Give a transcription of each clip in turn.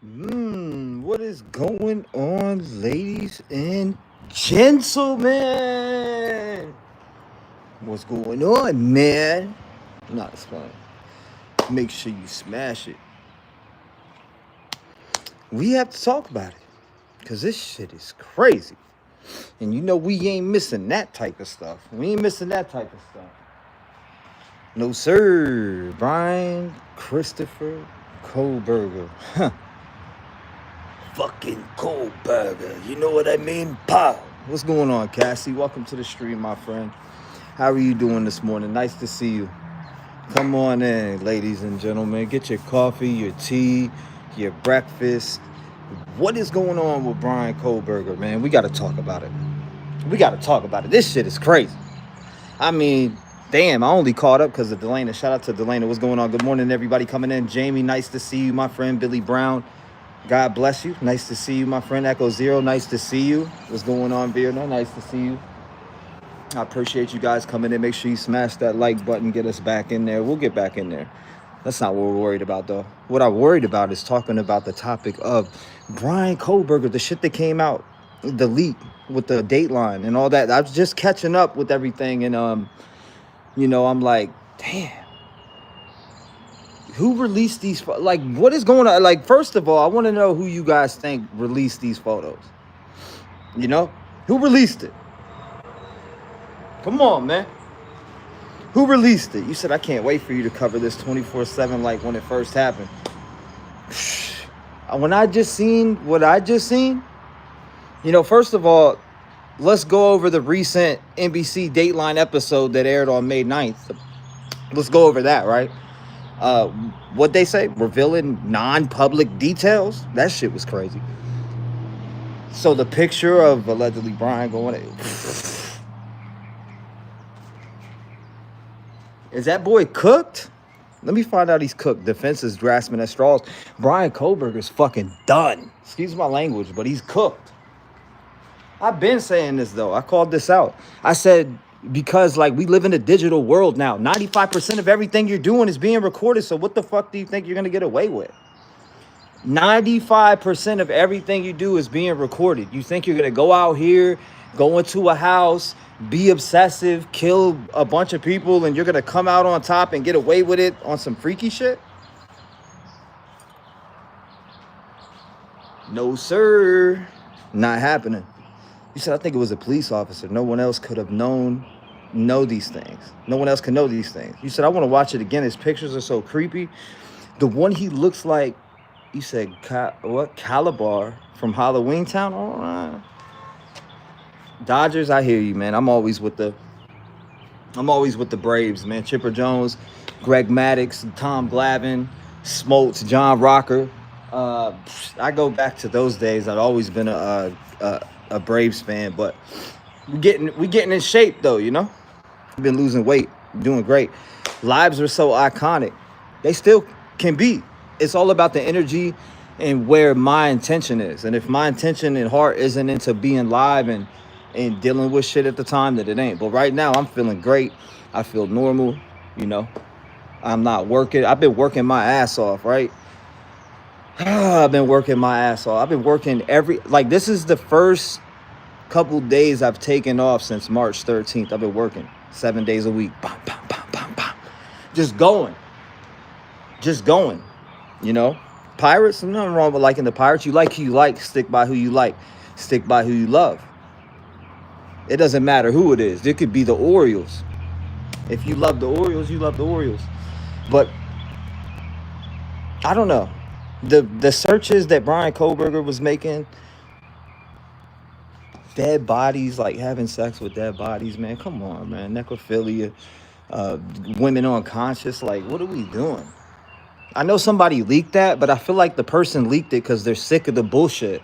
What is going on, ladies and gentlemen? What's going on, man? Not fun. Make sure you smash it. We have to talk about it because this shit is crazy. And you know we ain't missing that type of stuff. We ain't missing that type of stuff. No, sir. Bryan Christopher Kohberger. Fucking Kohberger. You know what I mean? Pow. What's going on, Cassie? Welcome to the stream, my friend. How are you doing this morning? Nice to see you. Come on in, ladies and gentlemen. Get your coffee, your tea, your breakfast. What is going on with Bryan Kohberger, man? We got to talk about it. This shit is crazy. I mean, damn, I only caught up because of Delana. Shout out to Delana. What's going on? Good morning, everybody coming in. Jamie, nice to see you, my friend. Billy Brown, God bless you. Nice to see you, my friend. Echo Zero, nice to see you. What's going on, Virna? Nice to see you. I appreciate you guys coming in. Make sure you smash that like button. Get us back in there. We'll get back in there. That's not what we're worried about, though. What I'm worried about is talking about the topic of Bryan Kohberger, the shit that came out, the leak with the Dateline and all that. I was just catching up with everything, and I'm like, damn. Who released these? Like, what is going on? Like, first of all, I want to know who you guys think released these photos. You know, who released it? Come on, man. Who released it? You said, I can't wait for you to cover this 24/7 like when it first happened. When I just seen what I just seen, first of all, let's go over the recent NBC Dateline episode that aired on May 9th. Let's go over that, right? What they say? Revealing non-public details? That shit was crazy. So the picture of allegedly Bryan going... Is that boy cooked? Let me find out he's cooked. Defense is grasping at straws. Bryan Kohberger's fucking done. Excuse my language, but he's cooked. I've been saying this, though. I called this out. I said, because, we live in a digital world now. 95% of everything you're doing is being recorded, so what the fuck do you think you're going to get away with? 95% of everything you do is being recorded. You think you're going to go out here, go into a house, be obsessive, kill a bunch of people, and you're going to come out on top and get away with it on some freaky shit? No, sir. Not happening. You said, I think it was a police officer. No one else could have know these things. No one else can know these things. You said, I want to watch it again. His pictures are so creepy. The one he looks like, you said, Calabar from Halloween Town? All right. Dodgers, I hear you, man. I'm always with the Braves, man. Chipper Jones, Greg Maddux, Tom Glavine, Smoltz, John Rocker. I go back to those days. I've always been a Braves fan, but we getting in shape though, We've been losing weight, doing great. Lives are so iconic. They still can be. It's all about the energy and where my intention is. And if my intention and heart isn't into being live and dealing with shit at the time, that it ain't. But right now I'm feeling great. I feel normal, I'm not working. I've been working my ass off, right? I've been working my ass off. I've been working this is the first couple days I've taken off since March 13th. I've been working 7 days a week. Bam, bam, bam, bam, bam. Just going. Pirates, nothing wrong with liking the Pirates. You like who you like, stick by who you like, stick by who you love. It doesn't matter who it is. It could be the Orioles. If you love the Orioles, you love the Orioles. But I don't know. The searches that Bryan Kohberger was making, dead bodies, having sex with dead bodies, man. Come on, man. Necrophilia, women unconscious. What are we doing? I know somebody leaked that, but I feel like the person leaked it because they're sick of the bullshit.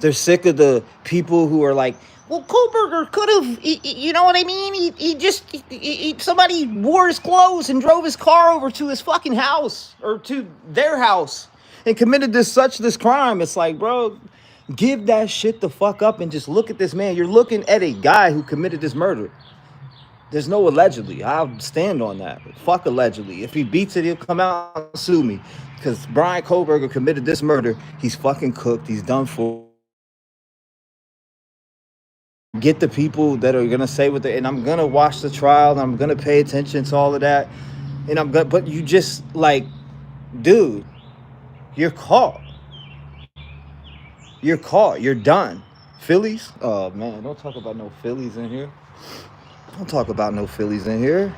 They're sick of the people who are like, well, Kohberger could have, you know what I mean? Somebody wore his clothes and drove his car over to his fucking house or to their house and committed this crime. It's like, bro, give that shit the fuck up and just look at this man. You're looking at a guy who committed this murder. There's no allegedly. I'll stand on that. Fuck allegedly. If he beats it, he'll come out and sue me. Because Bryan Kohberger committed this murder. He's fucking cooked. He's done for. Get the people that are gonna say what they, and I'm gonna watch the trial, and I'm gonna pay attention to all of that, and I'm gonna. But you just like, dude, you're caught. You're caught. You're done. Phillies? Oh man, don't talk about no Phillies in here. Don't talk about no Phillies in here.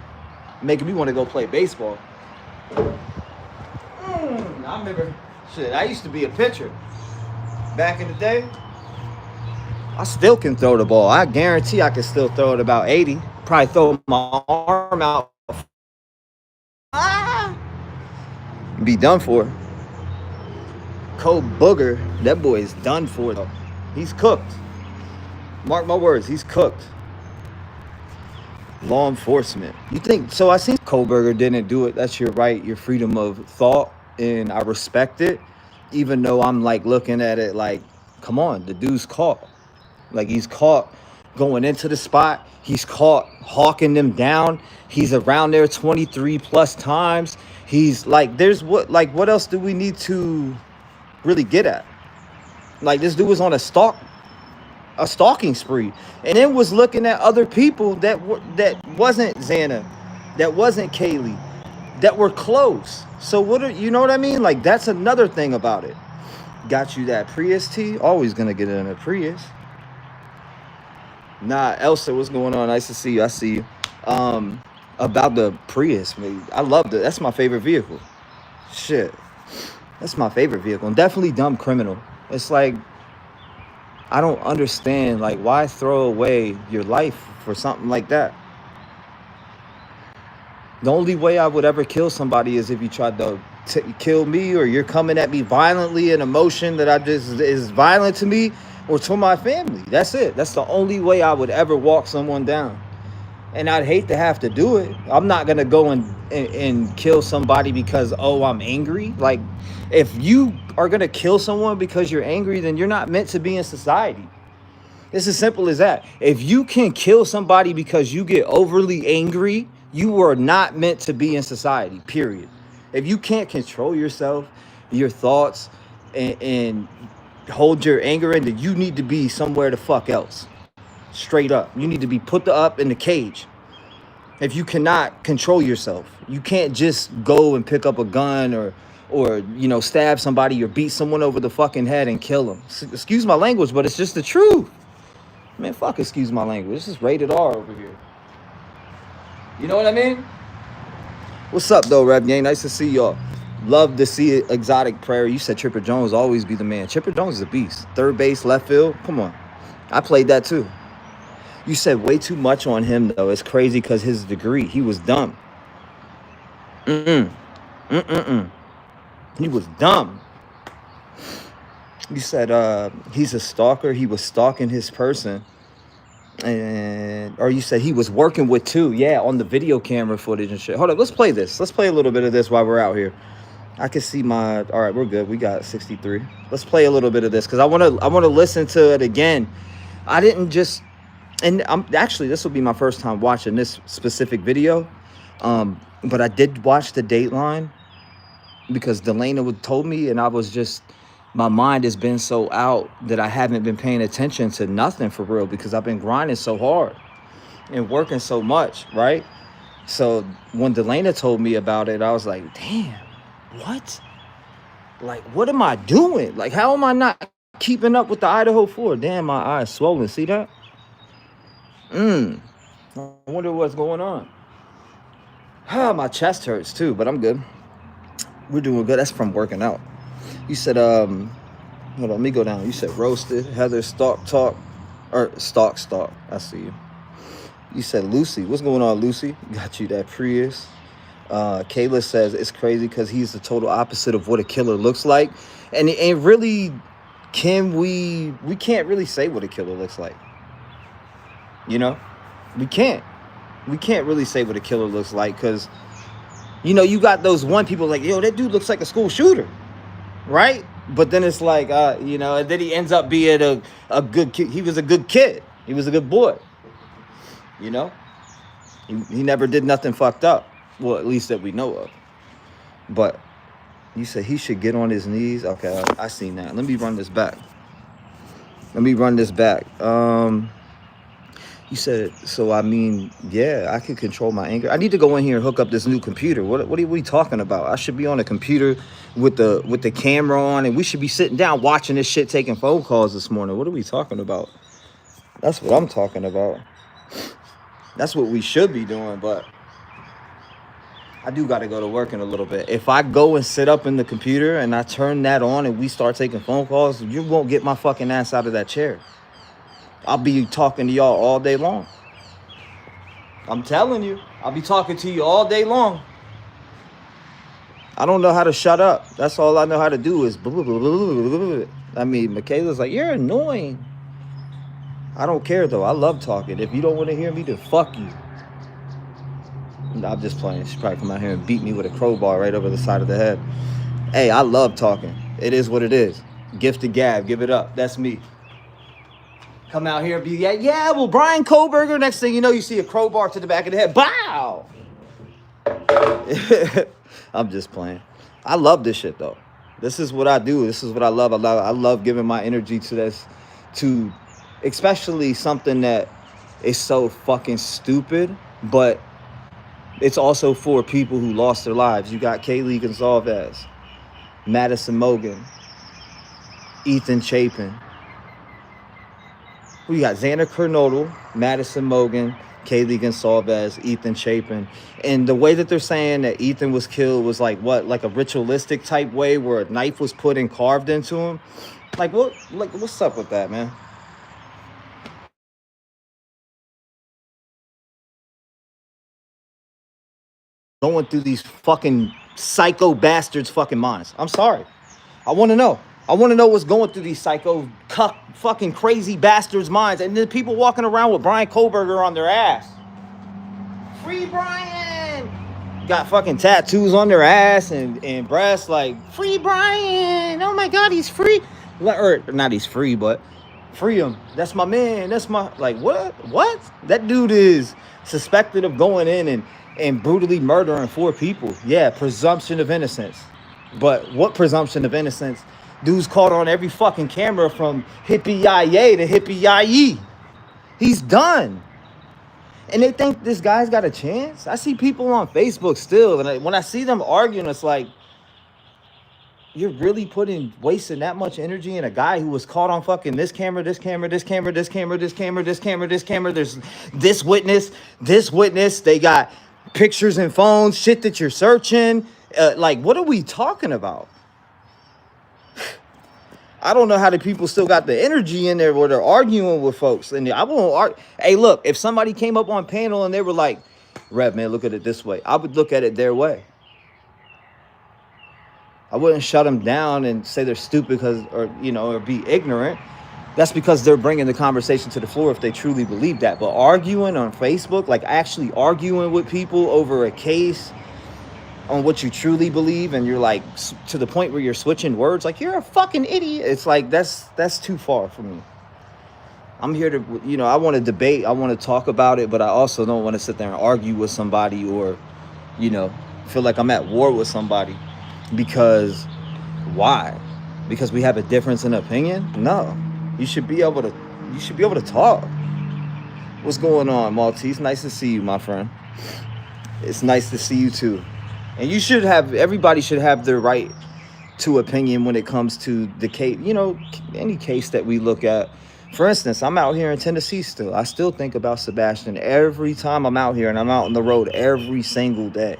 Making me want to go play baseball. I remember, shit, I used to be a pitcher. Back in the day, I still can throw the ball. I guarantee I can still throw it about 80. Probably throw my arm out. Be done for. Kohberger, that boy is done for though. He's cooked. Mark my words, he's cooked. Law enforcement. You think so? I see Kohberger didn't do it. That's your right, your freedom of thought, and I respect it. Even though I'm like looking at it like, come on, the dude's caught. Like he's caught going into the spot. He's caught hawking them down. He's around there 23 plus times. He's like, there's what else do we need to really get at? Like this dude was on a stalking spree, and then was looking at other people that wasn't Xana, that wasn't Kaylee, that were close. So you know what I mean? Like that's another thing about it. Got you that Prius T? Always gonna get in a Prius. Nah, Elsa, what's going on? Nice to see you. I see you. About the Prius, man. I love it. That's my favorite vehicle. Shit. That's my favorite vehicle. And definitely dumb criminal. It's like, I don't understand, like, why throw away your life for something like that? The only way I would ever kill somebody is if you tried to kill me, or you're coming at me violently, an emotion that is violent to me or to my family. That's it. That's the only way I would ever walk someone down. And I'd hate to have to do it. I'm not going to go and kill somebody because, oh, I'm angry. Like, if you are going to kill someone because you're angry, then you're not meant to be in society. It's as simple as that. If you can kill somebody because you get overly angry, you are not meant to be in society, period. If you can't control yourself, your thoughts, and hold your anger in, then you need to be somewhere the fuck else. Straight up. You need to be put up in the cage. If you cannot control yourself, you can't just go and pick up a gun or stab somebody or beat someone over the fucking head and kill them. Excuse my language, but it's just the truth. Man, fuck excuse my language. This is rated R over here. You know what I mean? What's up, though, Rev Gang? Nice to see y'all. Love to see Exotic Prayer. You said Chipper Jones always be the man. Chipper Jones is a beast. Third base, left field. Come on. I played that too. You said way too much on him, though. It's crazy because his degree, he was dumb. He was dumb. You said he's a stalker. He was stalking his person. Or you said he was working with two. Yeah, on the video camera footage and shit. Hold up, let's play this. Let's play a little bit of this while we're out here. I can see my... All right, we're good. We got 63. Let's play a little bit of this because I want to listen to it again. I didn't just... And actually, this will be my first time watching this specific video. But I did watch the Dateline because Delana told me, and I was just, my mind has been so out that I haven't been paying attention to nothing for real because I've been grinding so hard and working so much, right? So when Delana told me about it, I was like, damn, what? Like, what am I doing? Like, how am I not keeping up with the Idaho 4? Damn, my eyes swollen. See that? I wonder what's going on. My chest hurts too, but I'm good. We're doing good. That's from working out. You said, hold on, let me go down. You said roasted, Heather, stalk. I see you. You said Lucy. What's going on, Lucy? Got you that Prius. Kayla says it's crazy because he's the total opposite of what a killer looks like. And really, we can't really say what a killer looks like. You know, we can't really say what a killer looks like because, you know, you got those one people like, yo, that dude looks like a school shooter, right? But then it's like, you know, and then he ends up being a good kid. He was a good kid. He was a good boy. You know, he never did nothing fucked up. Well, at least that we know of. But You said he should get on his knees. Okay, I seen that. Let me run this back. Let me run this back. You said, so I mean, yeah, I can control my anger. I need to go in here and hook up this new computer. What are we talking about? I should be on a computer with the camera on, and we should be sitting down watching this shit, taking phone calls this morning. What are we talking about? That's what I'm talking about. That's what we should be doing, but I do got to go to work in a little bit. If I go and sit up in the computer and I turn that on and we start taking phone calls, you won't get my fucking ass out of that chair. I'll be talking to y'all all day long. I'm telling you, I'll be talking to you all day long. I don't know how to shut up. That's all I know how to do is blah, blah, blah, blah, blah. I mean, Michaela's like, you're annoying. I don't care though. I love talking. If you don't want to hear me, then fuck you. No, I'm just playing. She probably come out here and beat me with a crowbar right over the side of the head. Hey, I love talking. It is what it is. Gift of gab. Give it up. That's me. Come out here and be, well, Bryan Kohberger. Next thing you know, you see a crowbar to the back of the head. Bow! I'm just playing. I love this shit, though. This is what I do. This is what I love. I love giving my energy to this, to especially something that is so fucking stupid, but it's also for people who lost their lives. You got Kaylee Gonzalez, Madison Mogan, Ethan Chapin. We got Xander Kernodle, Madison Mogan, Kaylee Gonzalez, Ethan Chapin. And the way that they're saying that Ethan was killed was like what? Like a ritualistic type way where a knife was put and carved into him? Like what? Like what's up with that, man? Going through these fucking psycho bastards' fucking minds. I'm sorry. I want to know. I want to know what's going through these psycho, cuck, fucking crazy bastards' minds. And then people walking around with Bryan Kohberger on their ass. Free Bryan! Got fucking tattoos on their ass and breasts like, free Bryan! Oh my God, he's free. Or not he's free, but free him. That's my man. That's my, like, what? What? That dude is suspected of going in and brutally murdering 4 people. Yeah, presumption of innocence. But what presumption of innocence? Dude's caught on every fucking camera from hippie-yay to hippie-yay. He's done. And they think this guy's got a chance? I see people on Facebook still, and when I see them arguing, it's like, you're really wasting that much energy in a guy who was caught on fucking this camera, this camera, this camera, this camera, this camera, this camera, this camera. There's this witness, this witness. They got pictures and phones, shit that you're searching. Like, what are we talking about? I don't know how the people still got the energy in there where they're arguing with folks. And I won't argue. Hey, look, if somebody came up on panel and they were like, Rev, man, look at it this way. I would look at it their way. I wouldn't shut them down and say they're stupid or be ignorant. That's because they're bringing the conversation to the floor if they truly believe that. But arguing on Facebook, like actually arguing with people over a case on what you truly believe, and you're like to the point where you're switching words, like you're a fucking idiot. It's like that's too far for me. I'm here to, I want to debate, I want to talk about it, but I also don't want to sit there and argue with somebody or, feel like I'm at war with somebody. Because why? Because we have a difference in opinion? No. You should be able to talk. What's going on, Maltese? Nice to see you, my friend. It's nice to see you too. And everybody should have their right to opinion when it comes to the case, any case that we look at. For instance, I'm out here in Tennessee still. I still think about Sebastian every time I'm out here, and I'm out on the road every single day,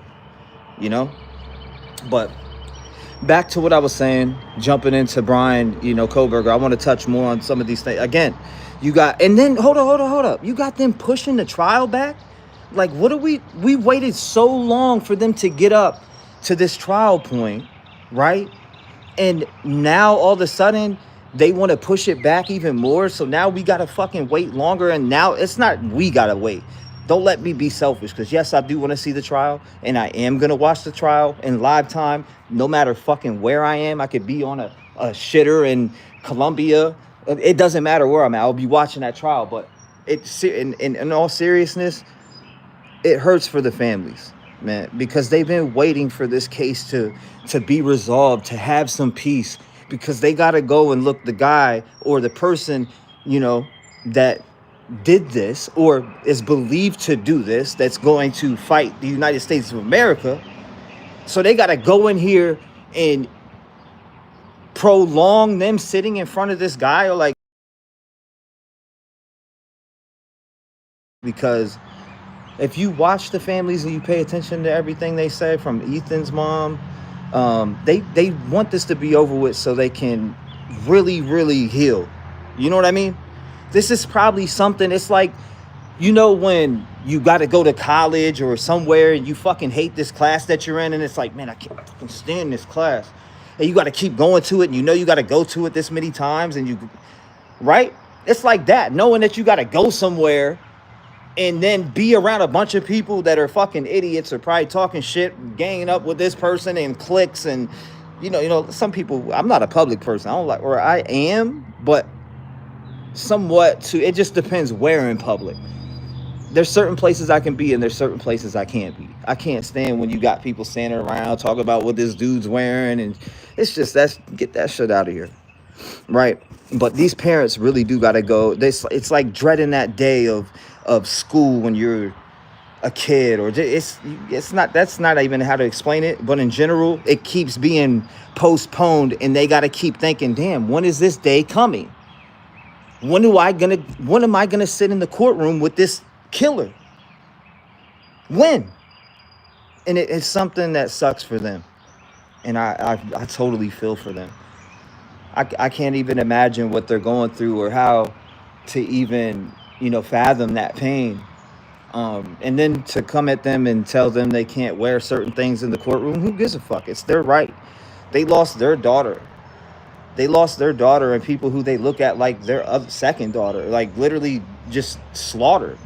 But back to what I was saying, jumping into Bryan, Kohberger, I want to touch more on some of these things. Again, and then hold up. You got them pushing the trial back? Like, what are we waited so long for them to get up to this trial point, right? And now all of a sudden they want to push it back even more. So now we got to fucking wait longer. And now it's not we got to wait. Don't let me be selfish, because yes, I do want to see the trial, and I am going to watch the trial in live time, no matter fucking where I am. I could be on a shitter in Colombia. It doesn't matter where I'm at. I'll be watching that trial. But in all seriousness, it hurts for the families. man, because they've been waiting for this case to be resolved, to have some peace, because they got to go and look the guy or the person, you know, that did this or is believed to do this, that's going to fight the United States of America. So they got to go in here and prolong them sitting in front of this guy, or like, because if you watch the families and you pay attention to everything they say, from Ethan's mom, they want this to be over with so they can really heal. You know what I mean? This is probably something, it's like, you know, when you got to go to college or somewhere and you fucking hate this class that you're in, and it's like, man, I can't fucking stand this class, and you got to keep going to it, and you know you got to go to it this many times, and you, right? It's like that, knowing that you got to go somewhere and then be around a bunch of people that are fucking idiots or probably talking shit, ganging up with this person and cliques, and you know, some people, I'm not a public person, I don't like, or I am, but somewhat too, it just depends where in public. There's certain places I can be and there's certain places I can't be. I can't stand when you got people standing around talking about what this dude's wearing, and it's just, get that shit out of here, right? But these parents really do got to go. It's like dreading that day of school when you're a kid, or it's not, that's not even how to explain it, but in general, it keeps being postponed, and they got to keep thinking, damn, when is this day coming? When am I gonna sit in the courtroom with this killer? When? And it's something that sucks for them, and I totally feel for them. I can't even imagine what they're going through, or how to even, you know, fathom that pain. And then to come at them and tell them they can't wear certain things in the courtroom, who gives a fuck? It's their right. They lost their daughter. And people who they look at like their second daughter, like literally just slaughtered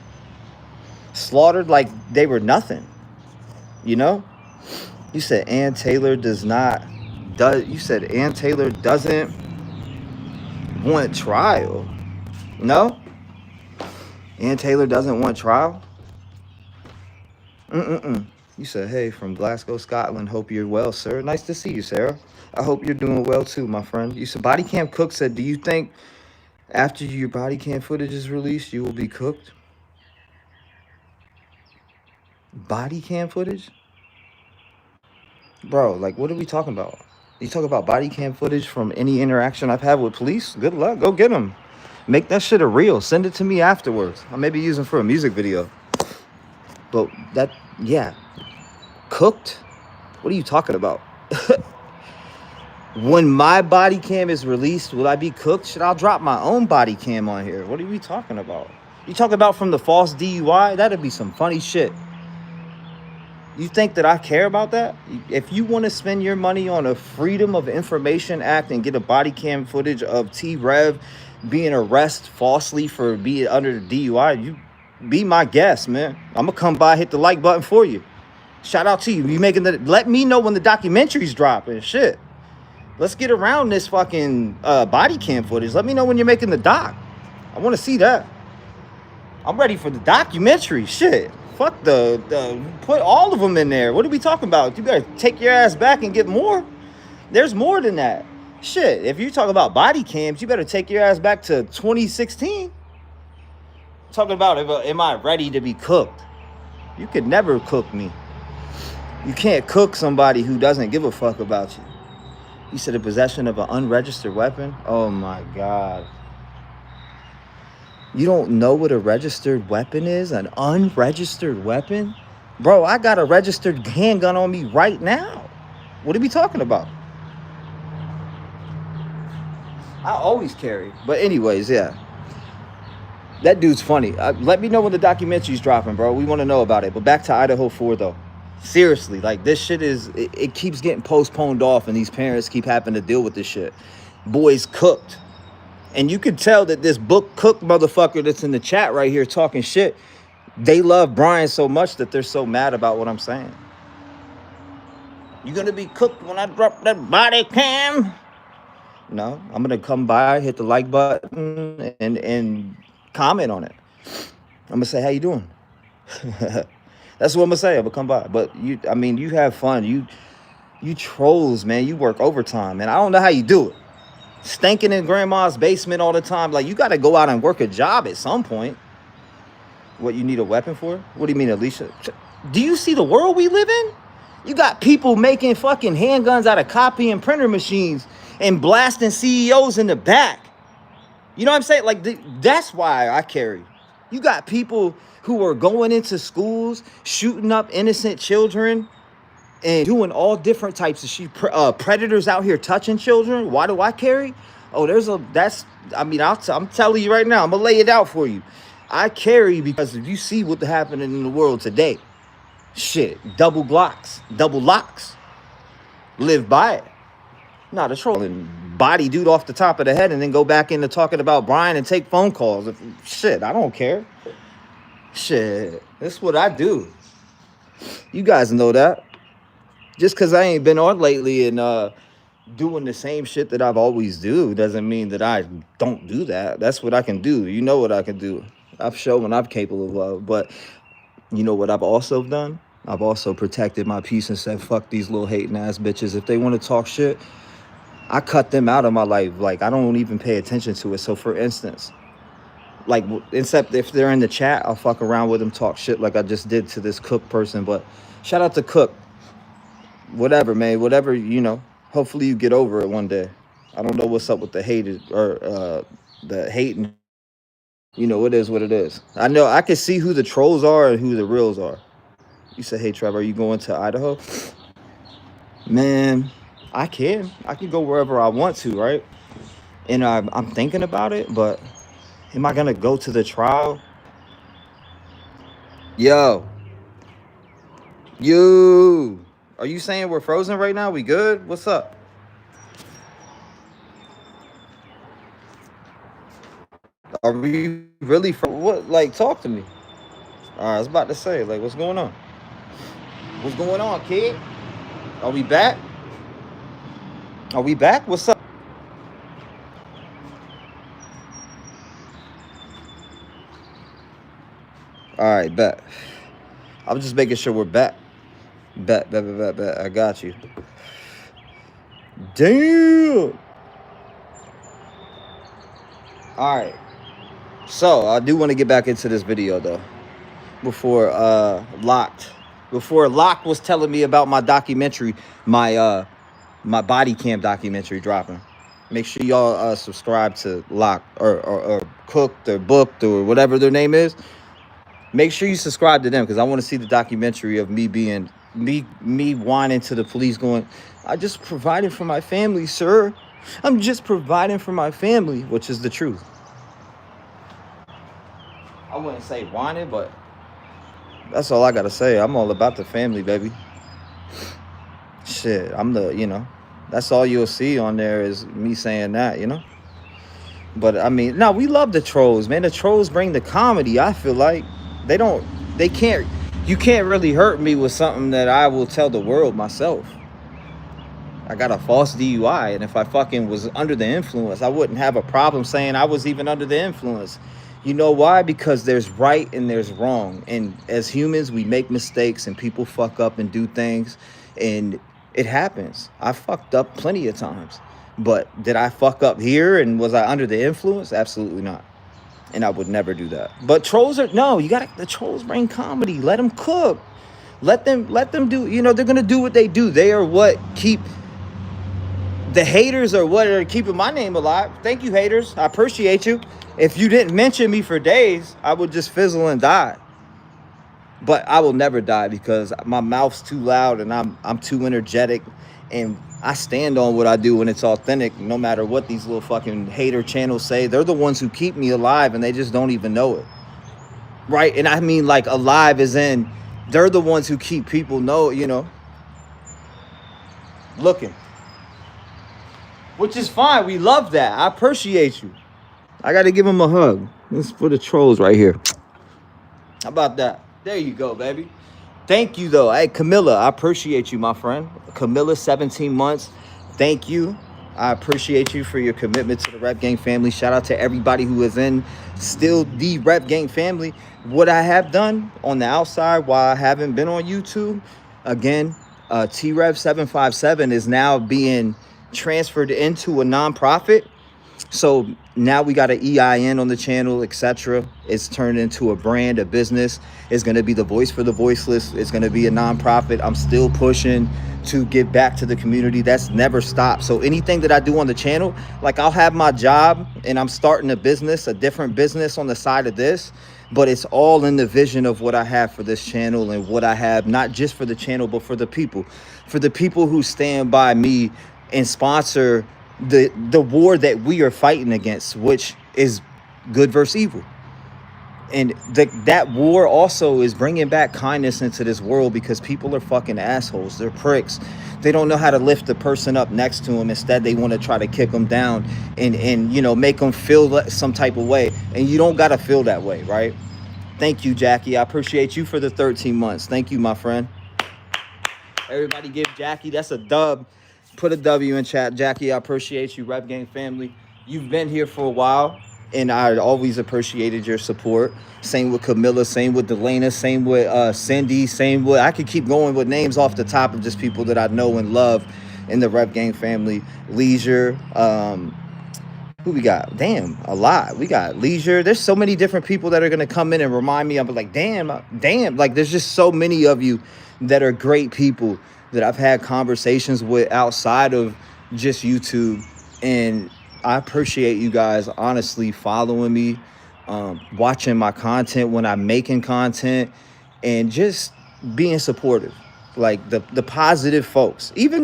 like they were nothing, you know? You said Ann Taylor doesn't want trial. No? Ann Taylor doesn't want trial? You said, hey, from Glasgow, Scotland. Hope you're well, sir. Nice to see you, Sarah. I hope you're doing well too, my friend. You said, Body Cam Cook said, do you think after your body cam footage is released, you will be cooked? Body cam footage? Bro, like, what are we talking about? You talk about body cam footage from any interaction I've had with police? Good luck. Go get them. Make that shit a reel. Send it to me afterwards. I may be using for a music video. But that, yeah. Cooked? What are you talking about? When my body cam is released, will I be cooked? Should I drop my own body cam on here? What are we talking about? You talking about from the false DUI? That'd be some funny shit. You think that I care about that? If you want to spend your money on a Freedom of Information Act and get a body cam footage of T-REV being arrested falsely for being under the DUI, you be my guest, man. I'm gonna come by, hit the like button for you. Shout out to you. Let me know when the documentary's dropping. Shit. Let's get around this fucking body cam footage. Let me know when you're making the doc. I want to see that. I'm ready for the documentary. Shit. Fuck put all of them in there. What are we talking about? You better take your ass back and get more. There's more than that. Shit. If you talk about body cams, you better take your ass back to 2016. Talking about, am I ready to be cooked? You could never cook me. You can't cook somebody who doesn't give a fuck about you. You said the possession of an unregistered weapon? Oh my God. You don't know what a registered weapon is? An unregistered weapon? Bro, I got a registered handgun on me right now. What are we talking about? I always carry. But anyways, yeah. That dude's funny. Let me know when the documentary's dropping, bro. We want to know about it. But back to Idaho 4, though. Seriously, like, this shit it keeps getting postponed off, and these parents keep having to deal with this shit. Boys cooked. And you can tell that this book cooked motherfucker that's in the chat right here talking shit, they love Bryan so much that they're so mad about what I'm saying. You gonna be cooked when I drop that body cam? No, I'm gonna come by, hit the like button, and comment on it. I'm gonna say, how you doing? That's what I'm gonna say. I'm gonna come by. But I mean, you have fun. You trolls, man. You work overtime, man. I don't know how you do it. Stinking in grandma's basement all the time. Like, you got to go out and work a job at some point. What, you need a weapon for? What do you mean, Alicia? Do you see the world we live in? You got people making fucking handguns out of copy and printer machines and blasting CEOs in the back. You know what I'm saying? Like, that's why I carry. You got people who are going into schools, shooting up innocent children and doing all different types of shit. Predators out here touching children. Why do I carry? Oh, I'm telling you right now, I'm going to lay it out for you. I carry because if you see what's happening in the world today, shit, double locks. Live by it. Not a troll and body dude off the top of the head and then go back into talking about Bryan and take phone calls. Shit, I don't care. Shit, that's what I do. You guys know that. Just because I ain't been on lately and doing the same shit that I've always do doesn't mean that I don't do that. That's what I can do. You know what I can do. I've shown what I'm capable of. But you know what I've also done? I've also protected my peace and said, fuck these little hating ass bitches. If they want to talk shit, I cut them out of my life. Like, I don't even pay attention to it. So, for instance, like, except if they're in the chat, I'll fuck around with them, talk shit like I just did to this Cook person. But shout out to Cook. Whatever, man. Whatever, you know. Hopefully you get over it one day. I don't know what's up with the hated or the hating. You know, it is what it is. I know I can see who the trolls are and who the reals are. You say, hey, Trevor, are you going to Idaho? Man, I can go wherever I want to, right? And I'm thinking about it, but am I going to go to the trial? Yo. Are you saying we're frozen right now? We good? What's up? Are we really what? Like, talk to me. All right, I was about to say, like, what's going on? What's going on, kid? Are we back? Are we back? What's up? All right, bet. I'm just making sure we're back. Bet. I got you. Damn. All right. So I do want to get back into this video though. Before Locked was telling me about my documentary, my body cam documentary dropping. Make sure y'all subscribe to Locked or Cooked or Booked or whatever their name is. Make sure you subscribe to them because I want to see the documentary of me being me whining to the police going, I just provided for my family, sir. I'm just providing for my family, which is the truth. I wouldn't say whining, but that's all I gotta say. I'm all about the family, baby. Shit, that's all you'll see on there is me saying that, you know? But I mean, no, we love the trolls, man. The trolls bring the comedy, I feel like. You can't really hurt me with something that I will tell the world myself. I got a false DUI, and if I fucking was under the influence, I wouldn't have a problem saying I was even under the influence. You know why? Because there's right and there's wrong. And as humans, we make mistakes and people fuck up and do things. And it happens. I fucked up plenty of times. But did I fuck up here and was I under the influence? Absolutely not. And I would never do that. But the trolls bring comedy. Let them cook. Let them do, they're going to do what they do. They are what keep, the haters are what are keeping my name alive. Thank you, haters. I appreciate you. If you didn't mention me for days, I would just fizzle and die. But I will never die because my mouth's too loud and I'm too energetic. And I stand on what I do when it's authentic, no matter what these little fucking hater channels say. They're the ones who keep me alive and they just don't even know it. Right? And I mean like alive as in they're the ones who keep people looking. Which is fine. We love that. I appreciate you. I got to give them a hug. This is for the trolls right here. How about that? There you go, baby. Thank you, though. Hey, Camilla, I appreciate you, my friend. Camilla, 17 months. Thank you. I appreciate you for your commitment to the Rep Gang family. Shout out to everybody who is in still the Rep Gang family. What I have done on the outside while I haven't been on YouTube, again, T-REV 757 is now being transferred into a nonprofit. So now we got an EIN on the channel, etc. It's turned into a brand, a business. It's going to be the voice for the voiceless. It's going to be a nonprofit. I'm still pushing to give back to the community. That's never stopped. So anything that I do on the channel, like I'll have my job and I'm starting a business, a different business on the side of this, but it's all in the vision of what I have for this channel and what I have, not just for the channel, but for the people who stand by me and sponsor the war that we are fighting against, which is good versus evil. And that war also is bringing back kindness into this world, because people are fucking assholes. They're pricks. They don't know how to lift the person up next to them. Instead, they want to try to kick them down and you know, make them feel some type of way. And you don't got to feel that way, right? Thank you, Jackie. I appreciate you for the 13 months. Thank you, my friend. Everybody give Jackie, that's a dub. Put a W in chat. Jackie, I appreciate you, Rep Gang family. You've been here for a while, and I always appreciated your support. Same with Camilla, same with Delana, same with Cindy, same with, I could keep going with names off the top of just people that I know and love in the Rep Gang family. Leisure, who we got? Damn, a lot. We got Leisure. There's so many different people that are going to come in and remind me. I'm like, damn. Like, there's just so many of you that are great people that I've had conversations with outside of just YouTube. And I appreciate you guys honestly following me, watching my content when I'm making content, and just being supportive. Like the positive folks, even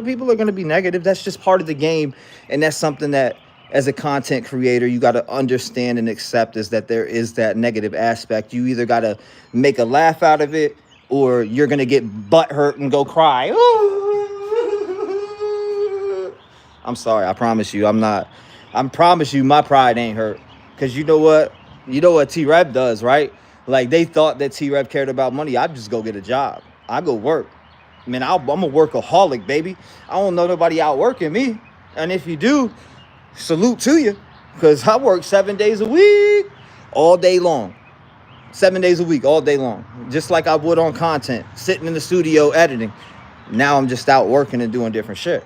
people are going to be negative. That's just part of the game. And that's something that as a content creator, you got to understand and accept, is that there is that negative aspect. You either got to make a laugh out of it, or you're going to get butt hurt and go cry. I'm sorry. I promise you, I promise you my pride ain't hurt. Because you know what T-REV does, right? Like, they thought that T-REV cared about money. I'd just go get a job. I go work. Man, I'm a workaholic, baby. I don't know nobody outworking me. And if you do, salute to you. Because I work 7 days a week, all day long. 7 days a week, all day long. Just like I would on content, sitting in the studio editing. Now I'm just out working and doing different shit.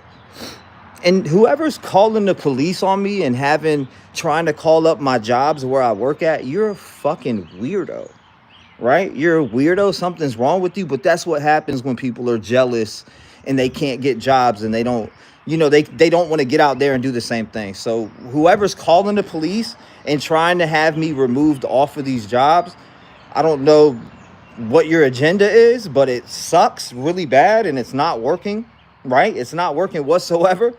And whoever's calling the police on me and trying to call up my jobs where I work at, you're a fucking weirdo, right? You're a weirdo. Something's wrong with you. But that's what happens when people are jealous and they can't get jobs, and they don't, they don't want to get out there and do the same thing. So whoever's calling the police and trying to have me removed off of these jobs, I don't know what your agenda is, but it sucks really bad, and it's not working, right? It's not working whatsoever.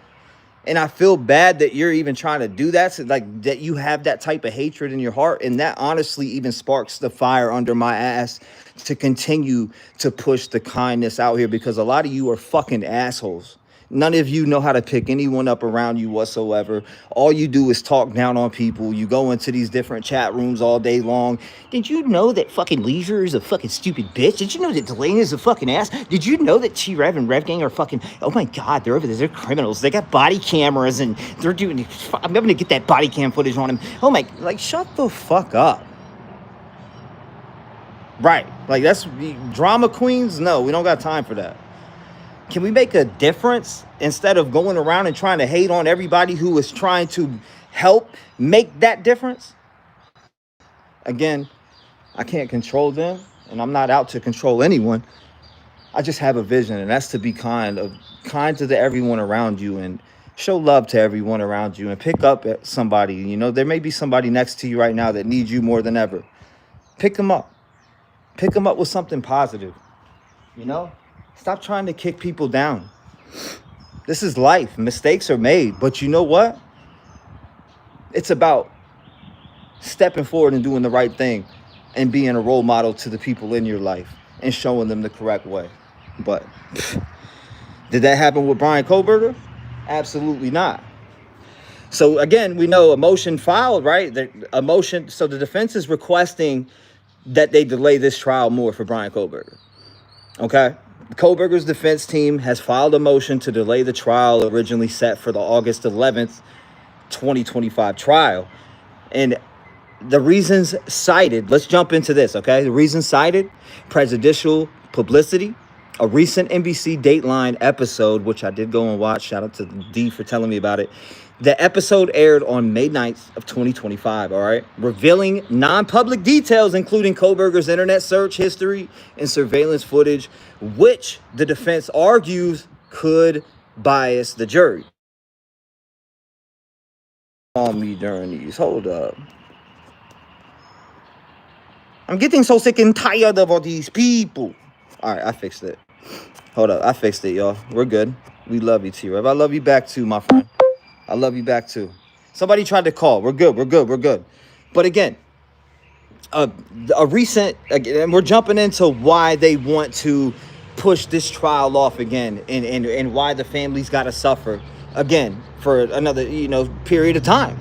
And I feel bad that you're even trying to do that. So, like, that you have that type of hatred in your heart. And that honestly even sparks the fire under my ass to continue to push the kindness out here, because a lot of you are fucking assholes. None of you know how to pick anyone up around you whatsoever. All you do is talk down on people. You go into these different chat rooms all day long. Did you know that fucking Leisure is a fucking stupid bitch? Did you know that Delana is a fucking ass? Did you know that T-REV and Rev Gang are fucking, oh my God, they're over there. They're criminals. They got body cameras and they're doing, I'm going to get that body cam footage on them. Oh my, like, shut the fuck up. Right. Like, that's drama queens. No, we don't got time for that. Can we make a difference instead of going around and trying to hate on everybody who is trying to help make that difference? Again, I can't control them, and I'm not out to control anyone. I just have a vision, and that's to be kind to everyone around you, and show love to everyone around you, and pick up at somebody. There may be somebody next to you right now that needs you more than ever. Pick them up. Pick them up with something positive. Stop trying to kick people down. This is life. Mistakes are made. But you know what? It's about stepping forward and doing the right thing and being a role model to the people in your life and showing them the correct way. But did that happen with Bryan Kohberger? Absolutely not. So again, we know a motion filed, right? So the defense is requesting that they delay this trial more for Bryan Kohberger. Okay? Kohberger's defense team has filed a motion to delay the trial originally set for the August 11th, 2025 trial. And the reasons cited, let's jump into this, okay? The reasons cited: prejudicial publicity, a recent NBC Dateline episode, which I did go and watch. Shout out to D for telling me about it. The episode aired on May 9th of 2025, all right? Revealing non-public details, including Kohberger's internet search history and surveillance footage, which the defense argues could bias the jury. On me during these, hold up. I'm getting so sick and tired of all these people. All right, I fixed it. Hold up, I fixed it, y'all. We're good. We love you, T-REV. I love you back too, my friend. I love you back too. Somebody tried to call. We're good. We're good. We're good. But again, a recent, and we're jumping into why they want to push this trial off again, and why the family's got to suffer again for another, period of time.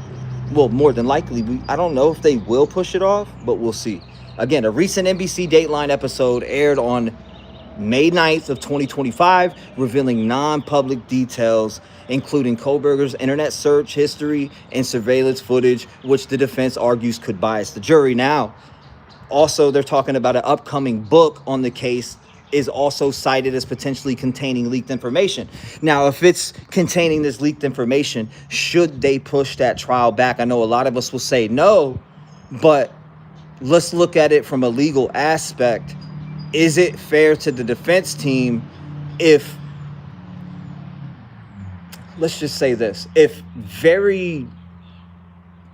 Well, more than likely, I don't know if they will push it off, but we'll see. Again, a recent NBC Dateline episode aired on May 9th of 2025, revealing non-public details, including Kohberger's internet search history and surveillance footage, which the defense argues could bias the jury. Now, also, they're talking about an upcoming book on the case is also cited as potentially containing leaked information. Now, if it's containing this leaked information, should they push that trial back? I know a lot of us will say no, but let's look at it from a legal aspect. Is it fair to the defense team if, let's just say this, if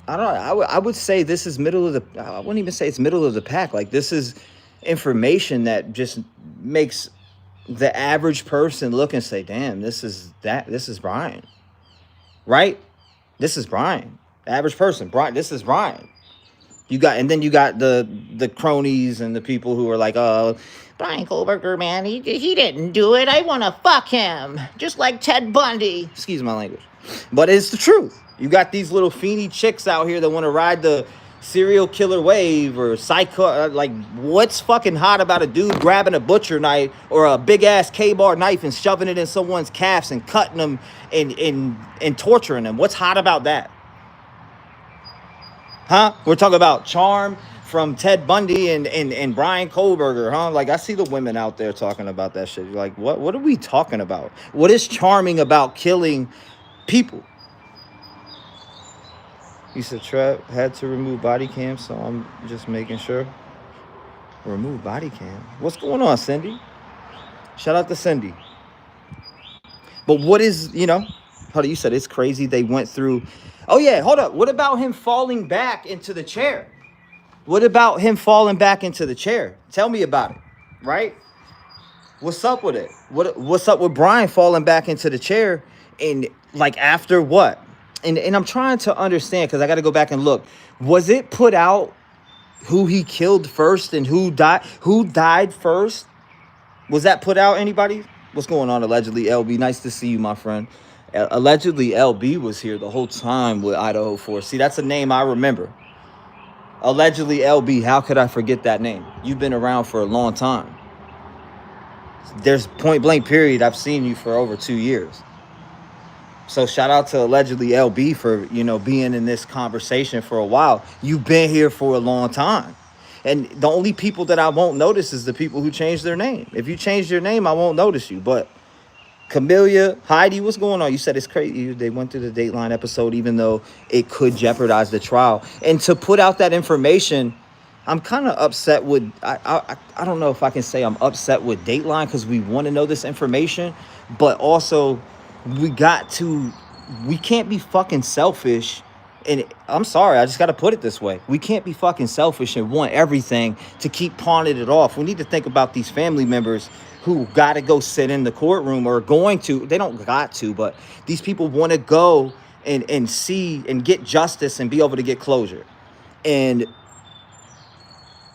I would say this is I wouldn't even say it's middle of the pack. Like, this is information that just makes the average person look and say, damn, this is Bryan, right? This is Bryan. The average person, Bryan, this is Bryan. And then you got the cronies and the people who are like, Bryan Kohberger, man, he didn't do it. I want to fuck him, just like Ted Bundy. Excuse my language, but it's the truth. You got these little feeny chicks out here that want to ride the serial killer wave or psycho. Like, what's fucking hot about a dude grabbing a butcher knife or a big ass K-bar knife and shoving it in someone's calves and cutting them and torturing them? What's hot about that? Huh? We're talking about charm from Ted Bundy and Bryan Kohberger, huh? Like, I see the women out there talking about that shit. You're like, what are we talking about? What is charming about killing people? He said T-REV had to remove body cam, so I'm just making sure. Remove body cam? What's going on, Cindy? Shout out to Cindy. But what is, how do you said it's crazy they went through. Oh, yeah, hold up. What about him falling back into the chair? What about him falling back into the chair? Tell me about it, right? What's up with it? What's up with Bryan falling back into the chair? And, like, after what? And I'm trying to understand, because I got to go back and look. Was it put out who he killed first and who died first? Was that put out, anybody? What's going on, allegedly, LB? Nice to see you, my friend. Allegedly, LB was here the whole time with Idaho 4. See, that's a name I remember. Allegedly, LB. How could I forget that name? You've been around for a long time. There's point blank period. I've seen you for over 2 years. So shout out to allegedly LB for, being in this conversation for a while. You've been here for a long time. And the only people that I won't notice is the people who changed their name. If you change your name, I won't notice you. But Camellia, Heidi, what's going on? You said it's crazy. They went through the Dateline episode, even though it could jeopardize the trial. And to put out that information, I'm kind of upset with, I don't know if I can say I'm upset with Dateline because we want to know this information. But also, we can't be fucking selfish. And I'm sorry, I just got to put it this way. We can't be fucking selfish and want everything to keep pawning it off. We need to think about these family members who got to go sit in the courtroom or going to. They don't got to, but these people want to go and see and get justice and be able to get closure. And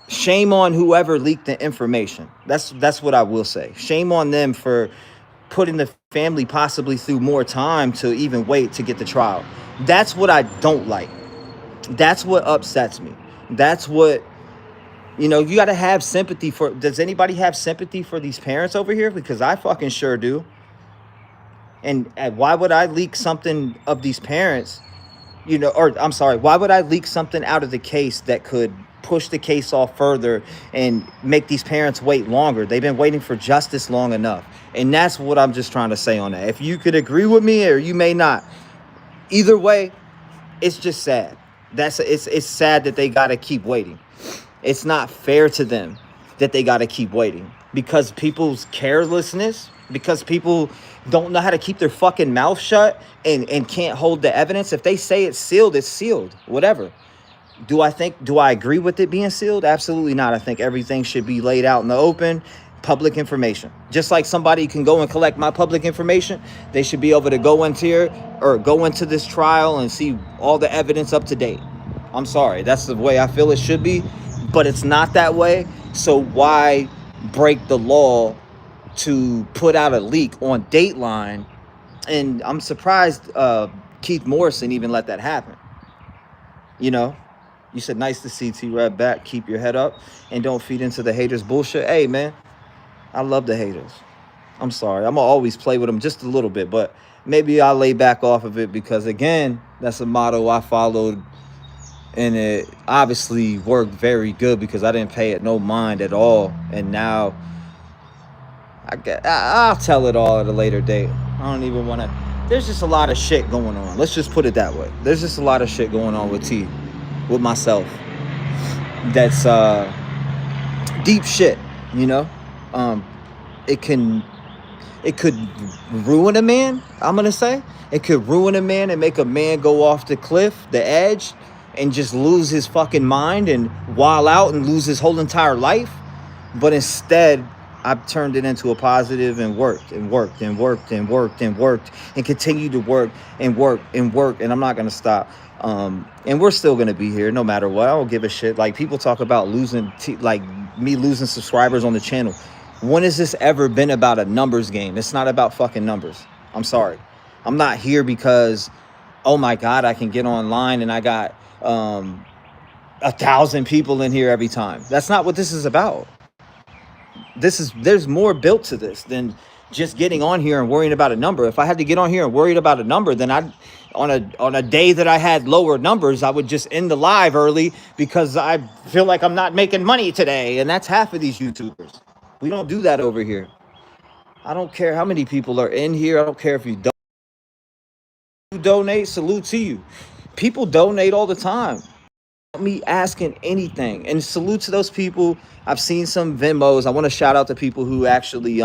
shame on whoever leaked the information. That's what I will say. Shame on them for putting the family possibly through more time to even wait to get the trial. That's what I don't like. That's what upsets me. That's what You know, you got to have sympathy for, does anybody have sympathy for these parents over here? Because I fucking sure do. And why would I leak something of these parents, you know, or I'm sorry, why would I leak something out of the case that could push the case off further and make these parents wait longer? They've been waiting for justice long enough. And that's what I'm just trying to say on that. If you could agree with me or you may not, either way, it's just sad. It's sad that they got to keep waiting. It's not fair to them that they got to keep waiting because people's carelessness, because people don't know how to keep their fucking mouth shut and can't hold the evidence. If they say it's sealed, whatever. Do I agree with it being sealed? Absolutely not. I think everything should be laid out in the open, public information. Just like somebody can go and collect my public information, they should be able to go into here or go into this trial and see all the evidence up to date. I'm sorry, that's the way I feel it should be, but it's not that way. So why break the law to put out a leak on Dateline? And I'm surprised Keith Morrison even let that happen. You know, you said, nice to see T-REV back. Keep your head up and don't feed into the haters' bullshit. Hey, man, I love the haters. I'm sorry. I'm going to always play with them just a little bit, but maybe I'll lay back off of it because, again, that's a motto I followed, and it obviously worked very good because I didn't pay it no mind at all. And now I'll tell it all at a later date. I don't even want to. There's just a lot of shit going on. Let's just put it that way. There's just a lot of shit going on with myself. That's deep shit, you know? It could ruin a man, I'm going to say. It could ruin a man and make a man go off the cliff, the edge, and just lose his fucking mind and wild out and lose his whole entire life. But instead, I've turned it into a positive and worked and continued to work. And I'm not going to stop. And we're still going to be here no matter what. I don't give a shit. Like, people talk about losing subscribers on the channel. When has this ever been about a numbers game? It's not about fucking numbers. I'm sorry. I'm not here because, oh my God, I can get online and I got 1,000 people in here every time. That's not what this is about. There's more built to this than just getting on here and worrying about a number. If I had to get on here and worried about a number, then on a day that I had lower numbers, I would just end the live early because I feel like I'm not making money today. And that's half of these YouTubers. We don't do that over here. I don't care how many people are in here. I don't care if you donate. Salute to you. People donate all the time. Me asking anything, and salute to those people. I've seen some Venmos. I want to shout out to people who actually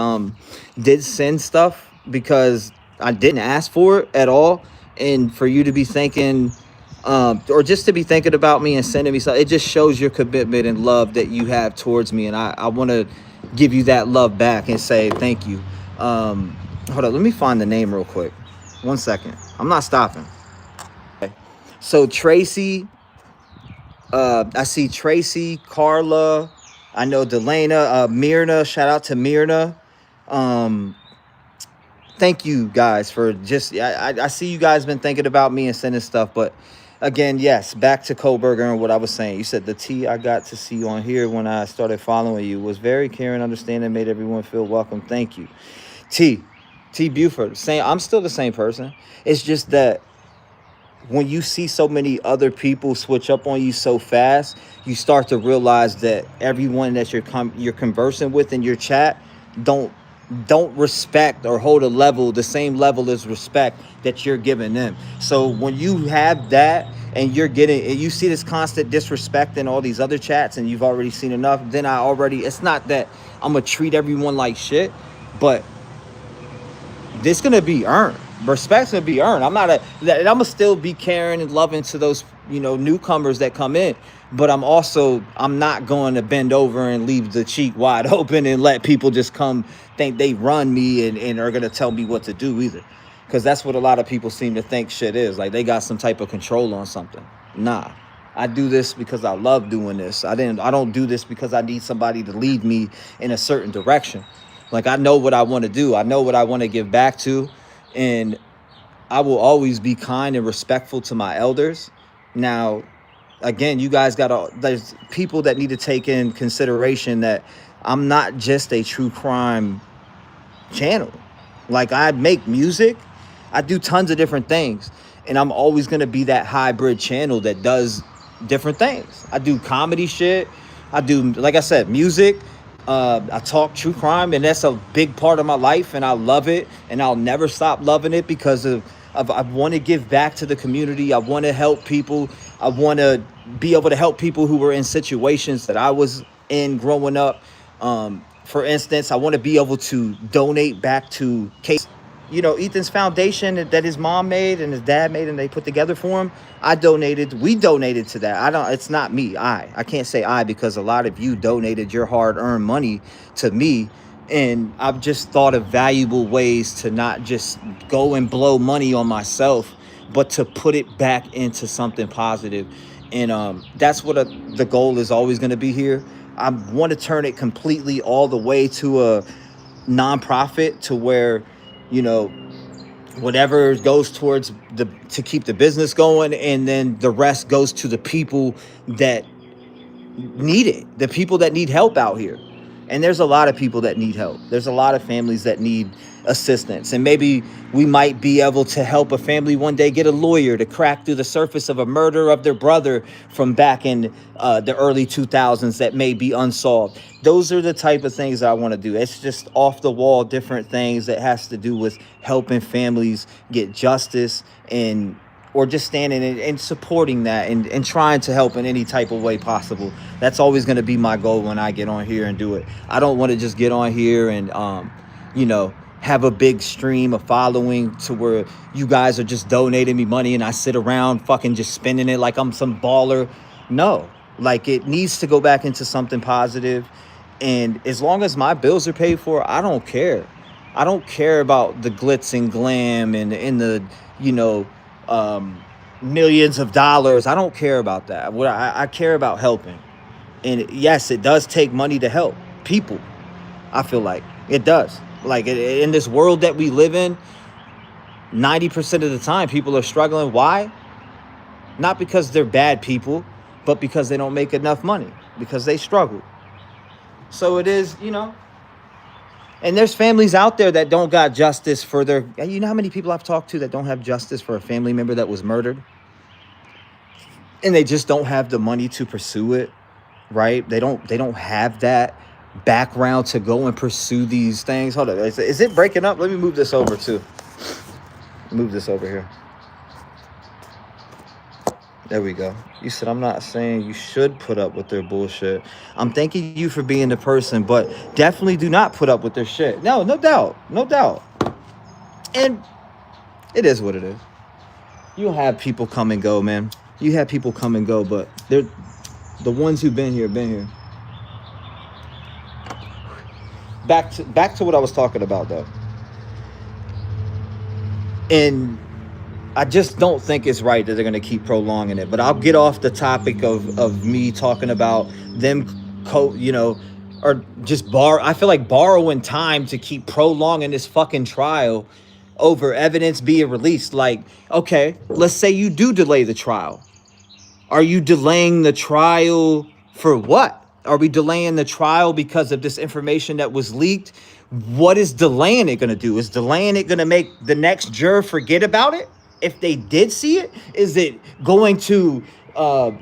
did send stuff because I didn't ask for it at all. And for you to be thinking or just to be thinking about me and sending me something, it just shows your commitment and love that you have towards me, and I want to give you that love back and say thank you. Hold on, let me find the name real quick. 1 second. I'm not stopping. Okay. So Tracy, I see Tracy, Carla, I know Delana, Myrna, shout out to Myrna. Thank you guys for just, I see you guys been thinking about me and sending stuff, but again, yes, back to Kohberger and what I was saying. You said the tea I got to see on here when I started following you was very caring, understanding, made everyone feel welcome. Thank you. T Buford, saying I'm still the same person. It's just that when you see so many other people switch up on you so fast, you start to realize that everyone that you're conversing with in your chat don't respect or hold the same level as respect that you're giving them. So when you have that and you see this constant disrespect in all these other chats and you've already seen enough, then it's not that I'm gonna treat everyone like shit, but this gonna be earned. Respect's gonna be earned. I'm gonna still be caring and loving to those, newcomers that come in, but I'm not going to bend over and leave the cheek wide open and let people just come think they run me and are gonna tell me what to do either. Because that's what a lot of people seem to think shit is. Like they got some type of control on something. Nah. I do this because I love doing this. I don't do this because I need somebody to lead me in a certain direction. Like I know what I want to do. I know what I want to give back to. And I will always be kind and respectful to my elders. Now, again, you guys there's people that need to take in consideration that I'm not just a true crime channel. Like, I make music, I do tons of different things, and I'm always going to be that hybrid channel that does different things. I do comedy shit, I do, like I said, music, I talk true crime, and that's a big part of my life, and I love it, and I'll never stop loving it because I want to give back to the community. I want to help people. I want to be able to help people who were in situations that I was in growing up. For instance, I want to be able to donate back to case, Ethan's foundation that his mom made and his dad made and they put together for him. We donated to that. It's not me. I can't say I, because a lot of you donated your hard-earned money to me. And I've just thought of valuable ways to not just go and blow money on myself, but to put it back into something positive. And that's what the goal is always going to be here. I want to turn it completely all the way to a nonprofit, to where, whatever goes towards to keep the business going, and then the rest goes to the people that need it, the people that need help out here. And there's a lot of people that need help. There's a lot of families that need assistance. And maybe we might be able to help a family one day get a lawyer to crack through the surface of a murder of their brother from back in the early 2000s that may be unsolved. Those are the type of things that I want to do. It's just off the wall, different things that has to do with helping families get justice, or just standing and supporting that and trying to help in any type of way possible. That's always going to be my goal when I get on here and do it. I don't want to just get on here and, have a big stream of following to where you guys are just donating me money and I sit around fucking just spending it like I'm some baller. No, like, it needs to go back into something positive. And as long as my bills are paid for, I don't care. I don't care about the glitz and glam and the, millions of dollars. I don't care about that. What I care about helping. And yes, it does take money to help people. I feel like it does. Like, in this world that we live in, 90% of the time people are struggling. Why? Not because they're bad people, but because they don't make enough money, because they struggle. So it is, and there's families out there that don't got justice for their, how many people I've talked to that don't have justice for a family member that was murdered? And they just don't have the money to pursue it, right? They don't have that background to go and pursue these things. Hold on, is it breaking up? Let me move this over too. Move this over here. There we go. You said, I'm not saying you should put up with their bullshit. I'm thanking you for being the person, but definitely do not put up with their shit. No doubt. And it is what it is. You'll have people come and go, man. You have people come and go, but they're the ones who've been here. Back to what I was talking about, though. And I just don't think it's right that they're going to keep prolonging it. But I'll get off the topic of me talking about them, or just I feel like borrowing time to keep prolonging this fucking trial over evidence being released. Like, okay, let's say you do delay the trial. Are you delaying the trial for what? Are we delaying the trial because of this information that was leaked? What is delaying it going to do? Is delaying it going to make the next juror forget about it if they did see it? Is it going to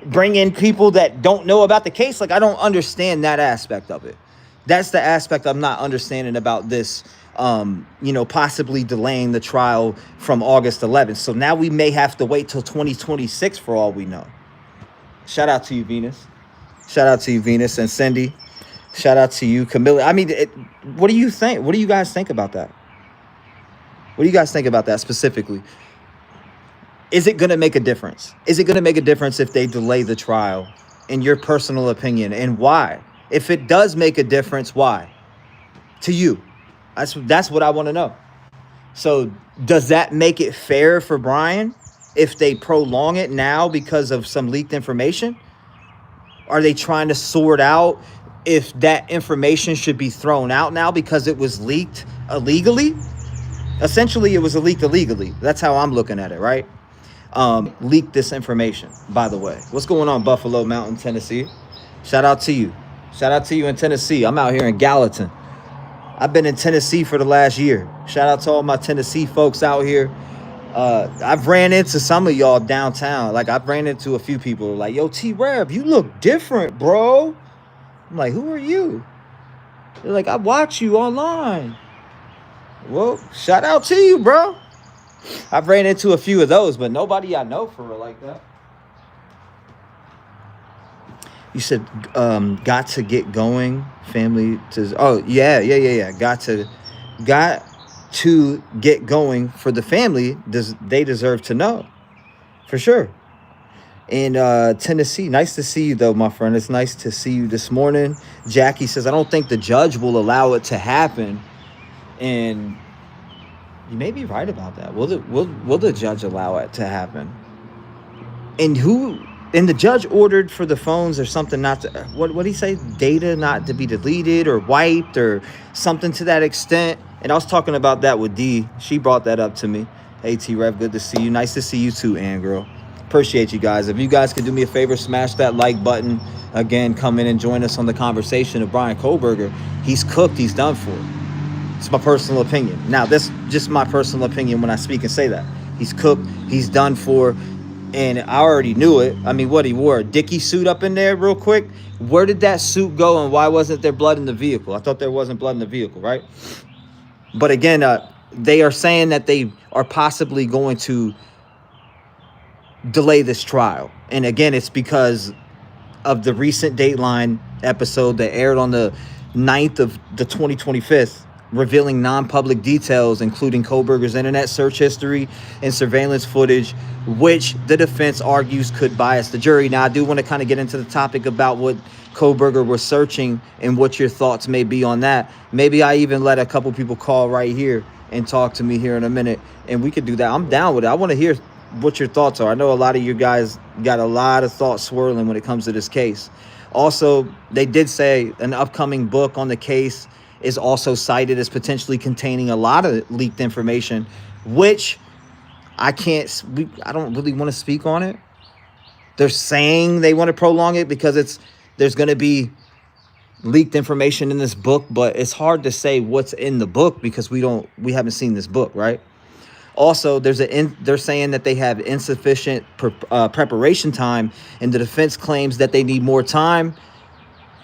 bring in people that don't know about the case? Like, I don't understand that aspect of it. That's the aspect I'm not understanding about this, possibly delaying the trial from August 11th. So now we may have to wait till 2026 for all we know. Shout out to you, Venus. Shout out to you, Venus, and Cindy. Shout out to you, Camilla. I mean, what do you think? What do you guys think about that? What do you guys think about that specifically? Is it going to make a difference? Is it going to make a difference if they delay the trial, in your personal opinion, and why? If it does make a difference, why? To you. That's what I want to know. So does that make it fair for Bryan if they prolong it now because of some leaked information? Are they trying to sort out if that information should be thrown out now because it was leaked illegally? Essentially, it was leaked illegally. That's how I'm looking at it, right? leaked this information, by the way. What's going on, Buffalo Mountain, Tennessee? Shout out to you. Shout out to you in Tennessee. I'm out here in Gallatin. I've been in Tennessee for the last year. Shout out to all my Tennessee folks out here. I've ran into some of y'all downtown. Like, I've ran into a few people like, yo, T-REV, you look different, bro. I'm like, who are you? They're like, I watch you online. Well, shout out to you, bro. I've ran into a few of those, but nobody I know for real like that. You said, got to get going, family to, oh, yeah. Got to get going for the family. They deserve to know, for sure. In Tennessee, nice to see you, though, my friend. It's nice to see you this morning. Jackie says, I don't think the judge will allow it to happen. And you may be right about that. Will the judge allow it to happen? And the judge ordered for the phones or something not to, what did he say? Data not to be deleted or wiped or something to that extent. And I was talking about that with Dee. She brought that up to me. Hey, T-REV, good to see you. Nice to see you too, Ann girl. Appreciate you guys. If you guys could do me a favor, smash that like button. Again, come in and join us on the conversation of Bryan Kohberger. He's cooked. He's done for. It's my personal opinion. Now, this just my personal opinion when I speak and say that. He's cooked. He's done for. And I already knew it. I mean, what, he wore a Dickie suit up in there real quick? Where did that suit go and why wasn't there blood in the vehicle? I thought there wasn't blood in the vehicle, right? But again, they are saying that they are possibly going to delay this trial. And again, it's because of the recent Dateline episode that aired on the 9th of the 2025th, revealing non-public details, including Kohberger's internet search history and surveillance footage, which the defense argues could bias the jury. Now, I do want to kind of get into the topic about what Kohberger was searching and what your thoughts may be on that. Maybe I even let a couple people call right here and talk to me here in a minute, and we could do that. I'm down with it. I want to hear what your thoughts are. I know a lot of you guys got a lot of thoughts swirling when it comes to this case. Also, they did say an upcoming book on the case is also cited as potentially containing a lot of leaked information, which I don't really want to speak on it. They're saying they want to prolong it because there's going to be leaked information in this book, but it's hard to say what's in the book because we haven't seen this book, right? Also, they're saying that they have insufficient preparation time, and the defense claims that they need more time.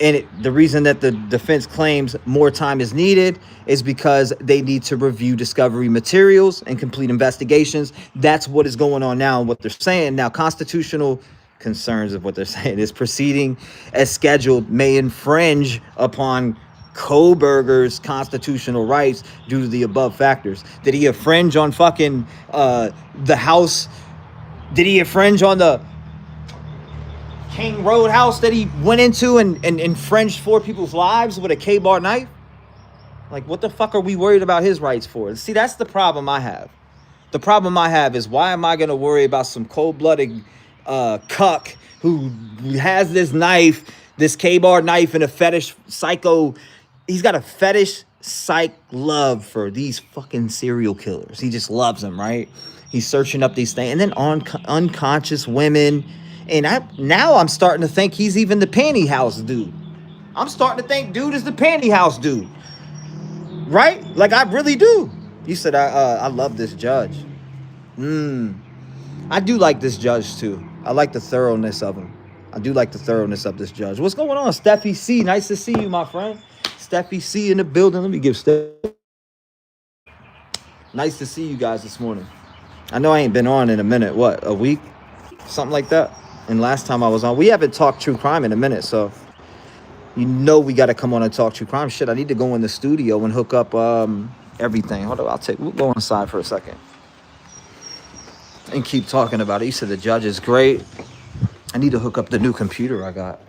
And the reason that the defense claims more time is needed is because they need to review discovery materials and complete investigations. That's what is going on now and what they're saying. Now, constitutional concerns of what they're saying is proceeding as scheduled may infringe upon Kohberger's constitutional rights due to the above factors. Did he infringe on fucking the house? Did he infringe on the King Roadhouse that he went into and infringed 4 people's lives with a K-bar knife? Like, what the fuck are we worried about his rights for? See, that's the problem I have. The problem I have is, why am I going to worry about some cold-blooded cuck who has this knife, this K-bar knife, and a fetish psycho? He's got a fetish psych love for these fucking serial killers. He just loves them, right? He's searching up these things. And then unconscious women. And now I'm starting to think he's even the pantyhouse dude. I'm starting to think dude is the pantyhouse dude. Right? Like, I really do. You said I love this judge. I do like this judge too. I like the thoroughness of him. I do like the thoroughness of this judge. What's going on, Steffi C? Nice to see you, my friend. Steffi C in the building. Let me give Steph. Nice to see you guys this morning. I know I ain't been on in a minute. What, a week? Something like that. And last time I was on, we haven't talked true crime in a minute, so you know we got to come on and talk true crime. Shit, I need to go in the studio and hook up everything. Hold on, we'll go inside for a second and keep talking about it. You said the judge is great. I need to hook up the new computer I got.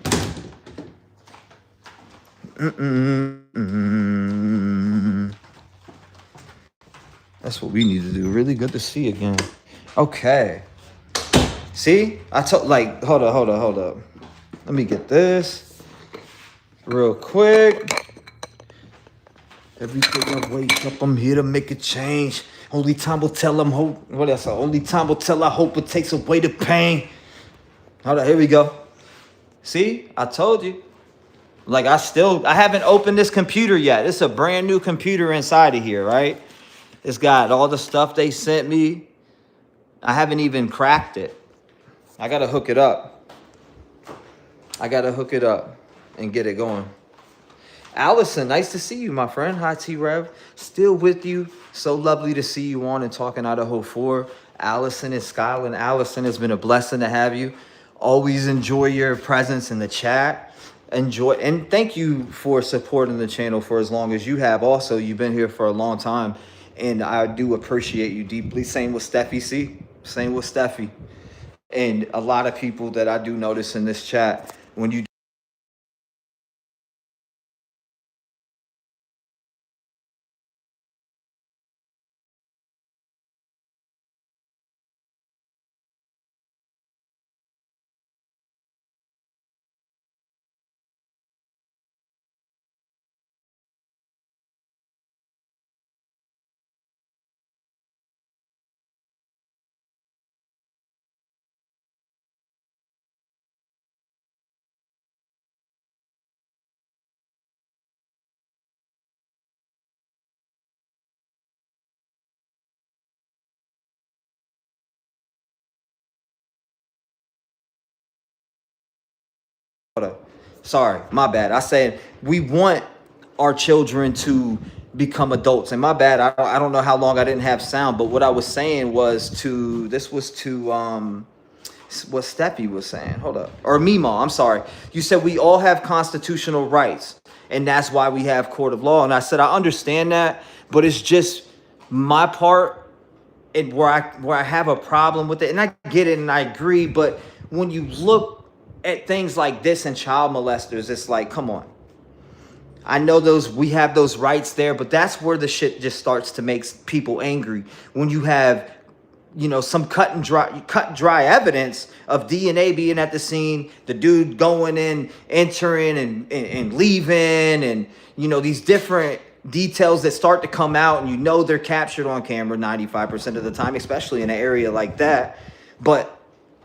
That's what we need to do. Really good to see you again. Okay. See? I told, like, hold up. Let me get this real quick. Every day I wake up, I'm here to make a change. Only time will tell them hope. What else? Only time will tell. I hope it takes away the pain. Hold on, here we go. See, I told you. Like I haven't opened this computer yet. It's a brand new computer inside of here, right? It's got all the stuff they sent me. I haven't even cracked it. I gotta hook it up. I gotta hook it up and get it going. Allison, nice to see you, my friend. Hi, T-REV. Still with you. So lovely to see you on and talking Idaho 4. Allison and Skyland. Allison, it's been a blessing to have you. Always enjoy your presence in the chat. Enjoy, and thank you for supporting the channel for as long as you have. Also, you've been here for a long time, and I do appreciate you deeply. Same with Steffi, see? Same with Steffi. And a lot of people that I do notice in this chat, when you sorry, my bad. I said we want our children to become adults. And my bad, I don't know how long I didn't have sound, but what I was saying was to what Steffi was saying. Hold up. Or Mima, I'm sorry. You said we all have constitutional rights, and that's why we have court of law. And I said I understand that, but it's just my part and where I have a problem with it. And I get it and I agree, but when you look at things like this and child molesters, it's like, come on. I know we have those rights there, but that's where the shit just starts to make people angry. When you have, some cut and dry evidence of DNA being at the scene, the dude going in, entering and leaving, and these different details that start to come out, and they're captured on camera 95% of the time, especially in an area like that. But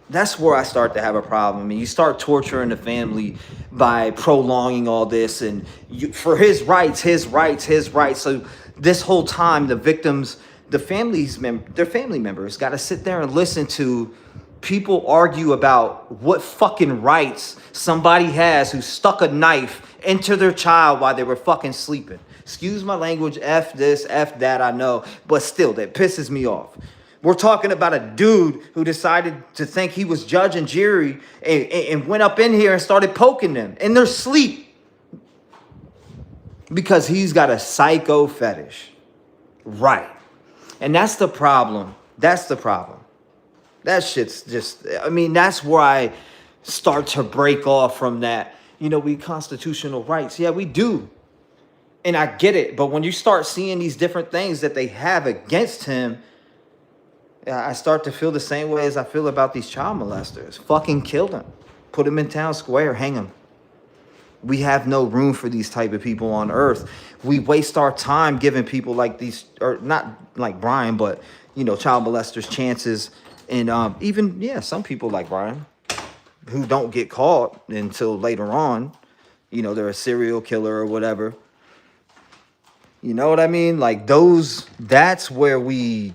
that's where I start to have a problem. I mean, you start torturing the family by prolonging all this, and for his rights. So this whole time, the victims, their family members got to sit there and listen to people argue about what fucking rights somebody has who stuck a knife into their child while they were fucking sleeping. Excuse my language, F this, F that, I know, but still, that pisses me off. We're talking about a dude who decided to think he was judge and jury and went up in here and started poking them in their sleep because he's got a psycho fetish. Right. And that's the problem. That's the problem. That shit's just, that's where I start to break off from that. We constitutional rights. Yeah, we do. And I get it. But when you start seeing these different things that they have against him, I start to feel the same way as I feel about these child molesters. Fucking kill them. Put them in town square. Hang them. We have no room for these type of people on earth. We waste our time giving people like these, or not like Bryan, but, child molesters chances. And even, some people like Bryan who don't get caught until later on. They're a serial killer or whatever. You know what I mean? Like that's where we,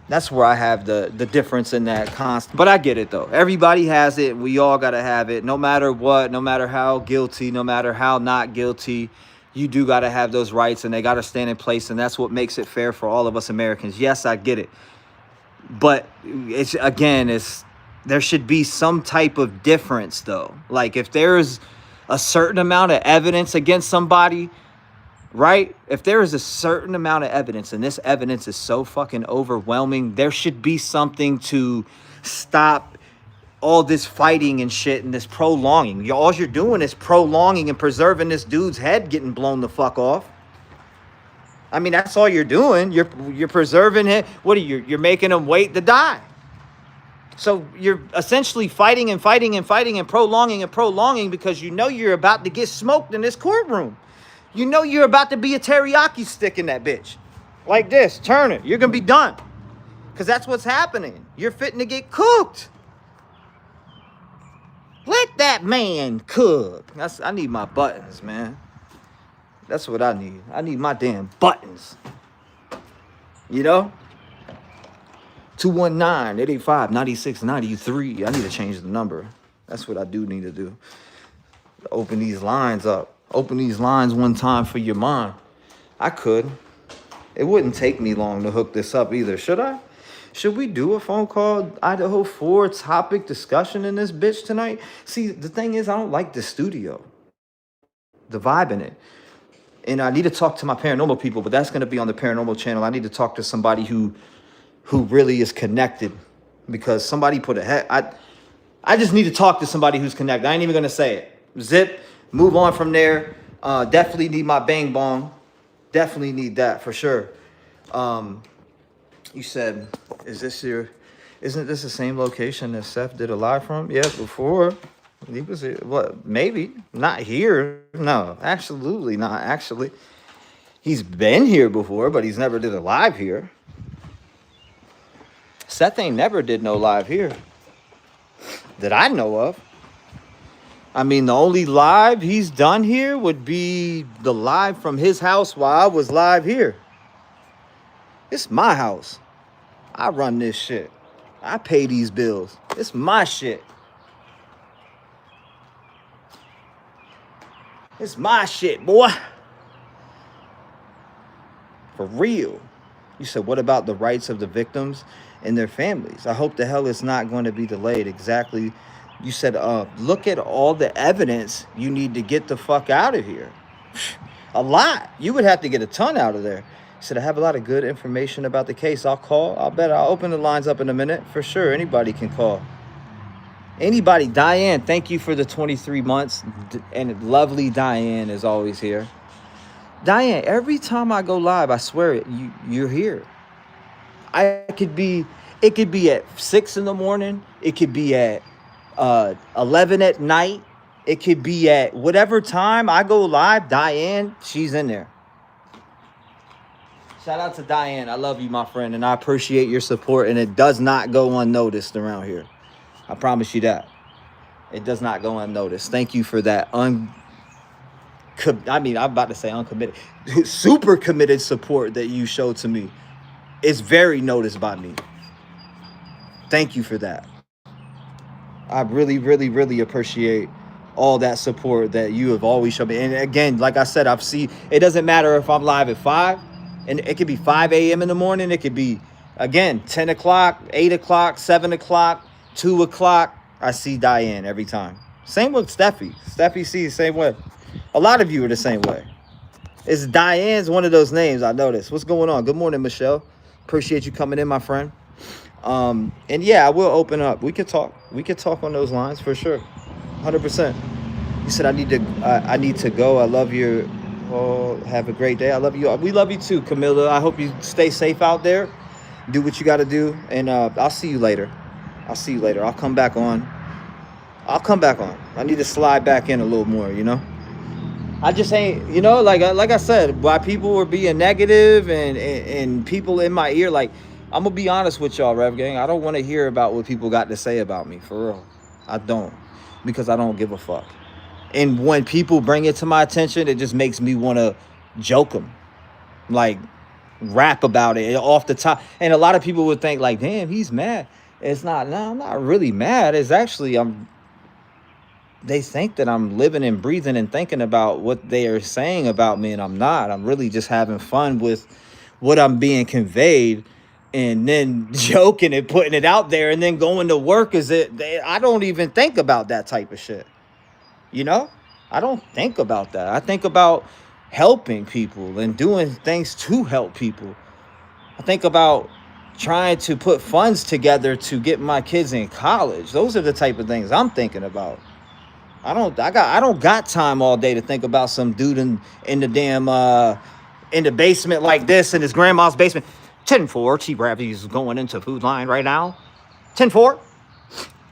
that's where I have the difference in that constant. But I get it, though. Everybody has it. We all got to have it. No matter what, no matter how guilty, no matter how not guilty, you do got to have those rights, and they got to stand in place. And that's what makes it fair for all of us Americans. Yes, I get it. But there should be some type of difference, though. Like if there's a certain amount of evidence against somebody, right? If there is a certain amount of evidence, and this evidence is so fucking overwhelming, there should be something to stop all this fighting and shit and this prolonging. All you're doing is prolonging and preserving this dude's head getting blown the fuck off. That's all you're doing. You're preserving it. What are you're making him wait to die. So you're essentially fighting and prolonging because you're about to get smoked in this courtroom. You're about to be a teriyaki stick in that bitch. Like this, turn it. You're going to be done. Because that's what's happening. You're fitting to get cooked. Let that man cook. I need my buttons, man. That's what I need. I need my damn buttons. You know? 219-885-9693. I need to change the number. That's what I do need to do. Open these lines up. Open these lines one time for your mind. I could. It wouldn't take me long to hook this up either. Should I? Should we do a phone call Idaho 4 topic discussion in this bitch tonight? See, the thing is, I don't like the studio. The vibe in it. And I need to talk to my paranormal people, but that's going to be on the paranormal channel. I need to talk to somebody who really is connected, because somebody put a head. I just need to talk to somebody who's connected. I ain't even going to say it. Zip, move on from there. Definitely need my bang bong. Definitely need that for sure. You said, isn't this the same location that Seth did a live from? Yeah, before. He was here. What? Maybe. Not here. No, absolutely not. Actually, he's been here before, but he's never did a live here. Seth ain't never did no live here that I know of. I mean, the only live he's done here would be the live from his house while I was live here. It's my house. I run this shit. I pay these bills. It's my shit. It's my shit, boy. For real. You said, what about the rights of the victims and their families? I hope the hell it's not going to be delayed. Exactly. You said, look at all the evidence you need to get the fuck out of here. A lot. You would have to get a ton out of there. You said, I have a lot of good information about the case. I'll call. I'll open the lines up in a minute. For sure. Anybody can call. Anybody. Diane, thank you for the 23 months. And lovely Diane is always here. Diane, every time I go live, I swear it, you're here. It could be at 6 in the morning. It could be at 11 at night. It could be at whatever time I go live. Diane, she's in there. Shout out to Diane. I love you, my friend, and I appreciate your support. And it does not go unnoticed around here. I promise you that. It does not go unnoticed. Thank you for that. I'm about to say uncommitted, super committed support that you show to me. It's very noticed by me. Thank you for that. I really, really, really appreciate all that support that you have always shown me. And again, like I said, it doesn't matter if I'm live at 5, and it could be 5 a.m. in the morning. It could be, again, 10 o'clock, 8 o'clock, 7 o'clock, 2 o'clock. I see Diane every time. Same with Steffi. Steffi sees the same way. A lot of you are the same way. It's Diane's one of those names I noticed. What's going on? Good morning, Michelle. Appreciate you coming in, my friend. And yeah, I will open up. We could talk. We could talk on those lines for sure. 100%. You said I need to go. I love you. Oh, have a great day. I love you. We love you too, Camilla. I hope you stay safe out there. Do what you got to do. And I'll see you later. I'll come back on. I need to slide back in a little more, you know? I just ain't, you know, like I said, why people were being negative and people in my ear, like, I'm going to be honest with y'all, Rev Gang. I don't want to hear about what people got to say about me, for real. I don't, because I don't give a fuck. And when people bring it to my attention, it just makes me want to joke them, like rap about it off the top. And a lot of people would think like, damn, he's mad. It's not, no, I'm not really mad. It's actually, they think that I'm living and breathing and thinking about what they are saying about me, and I'm not. I'm really just having fun with what I'm being conveyed, and then joking and putting it out there, and then going to work. I don't even think about that type of shit. You know? I don't think about that. I think about helping people and doing things to help people. I think about trying to put funds together to get my kids in college. Those are the type of things I'm thinking about. I don't got time all day to think about some dude in the damn in the basement like this, in his grandma's basement. 10-4, T-REV is going into Food Line right now. 10-4.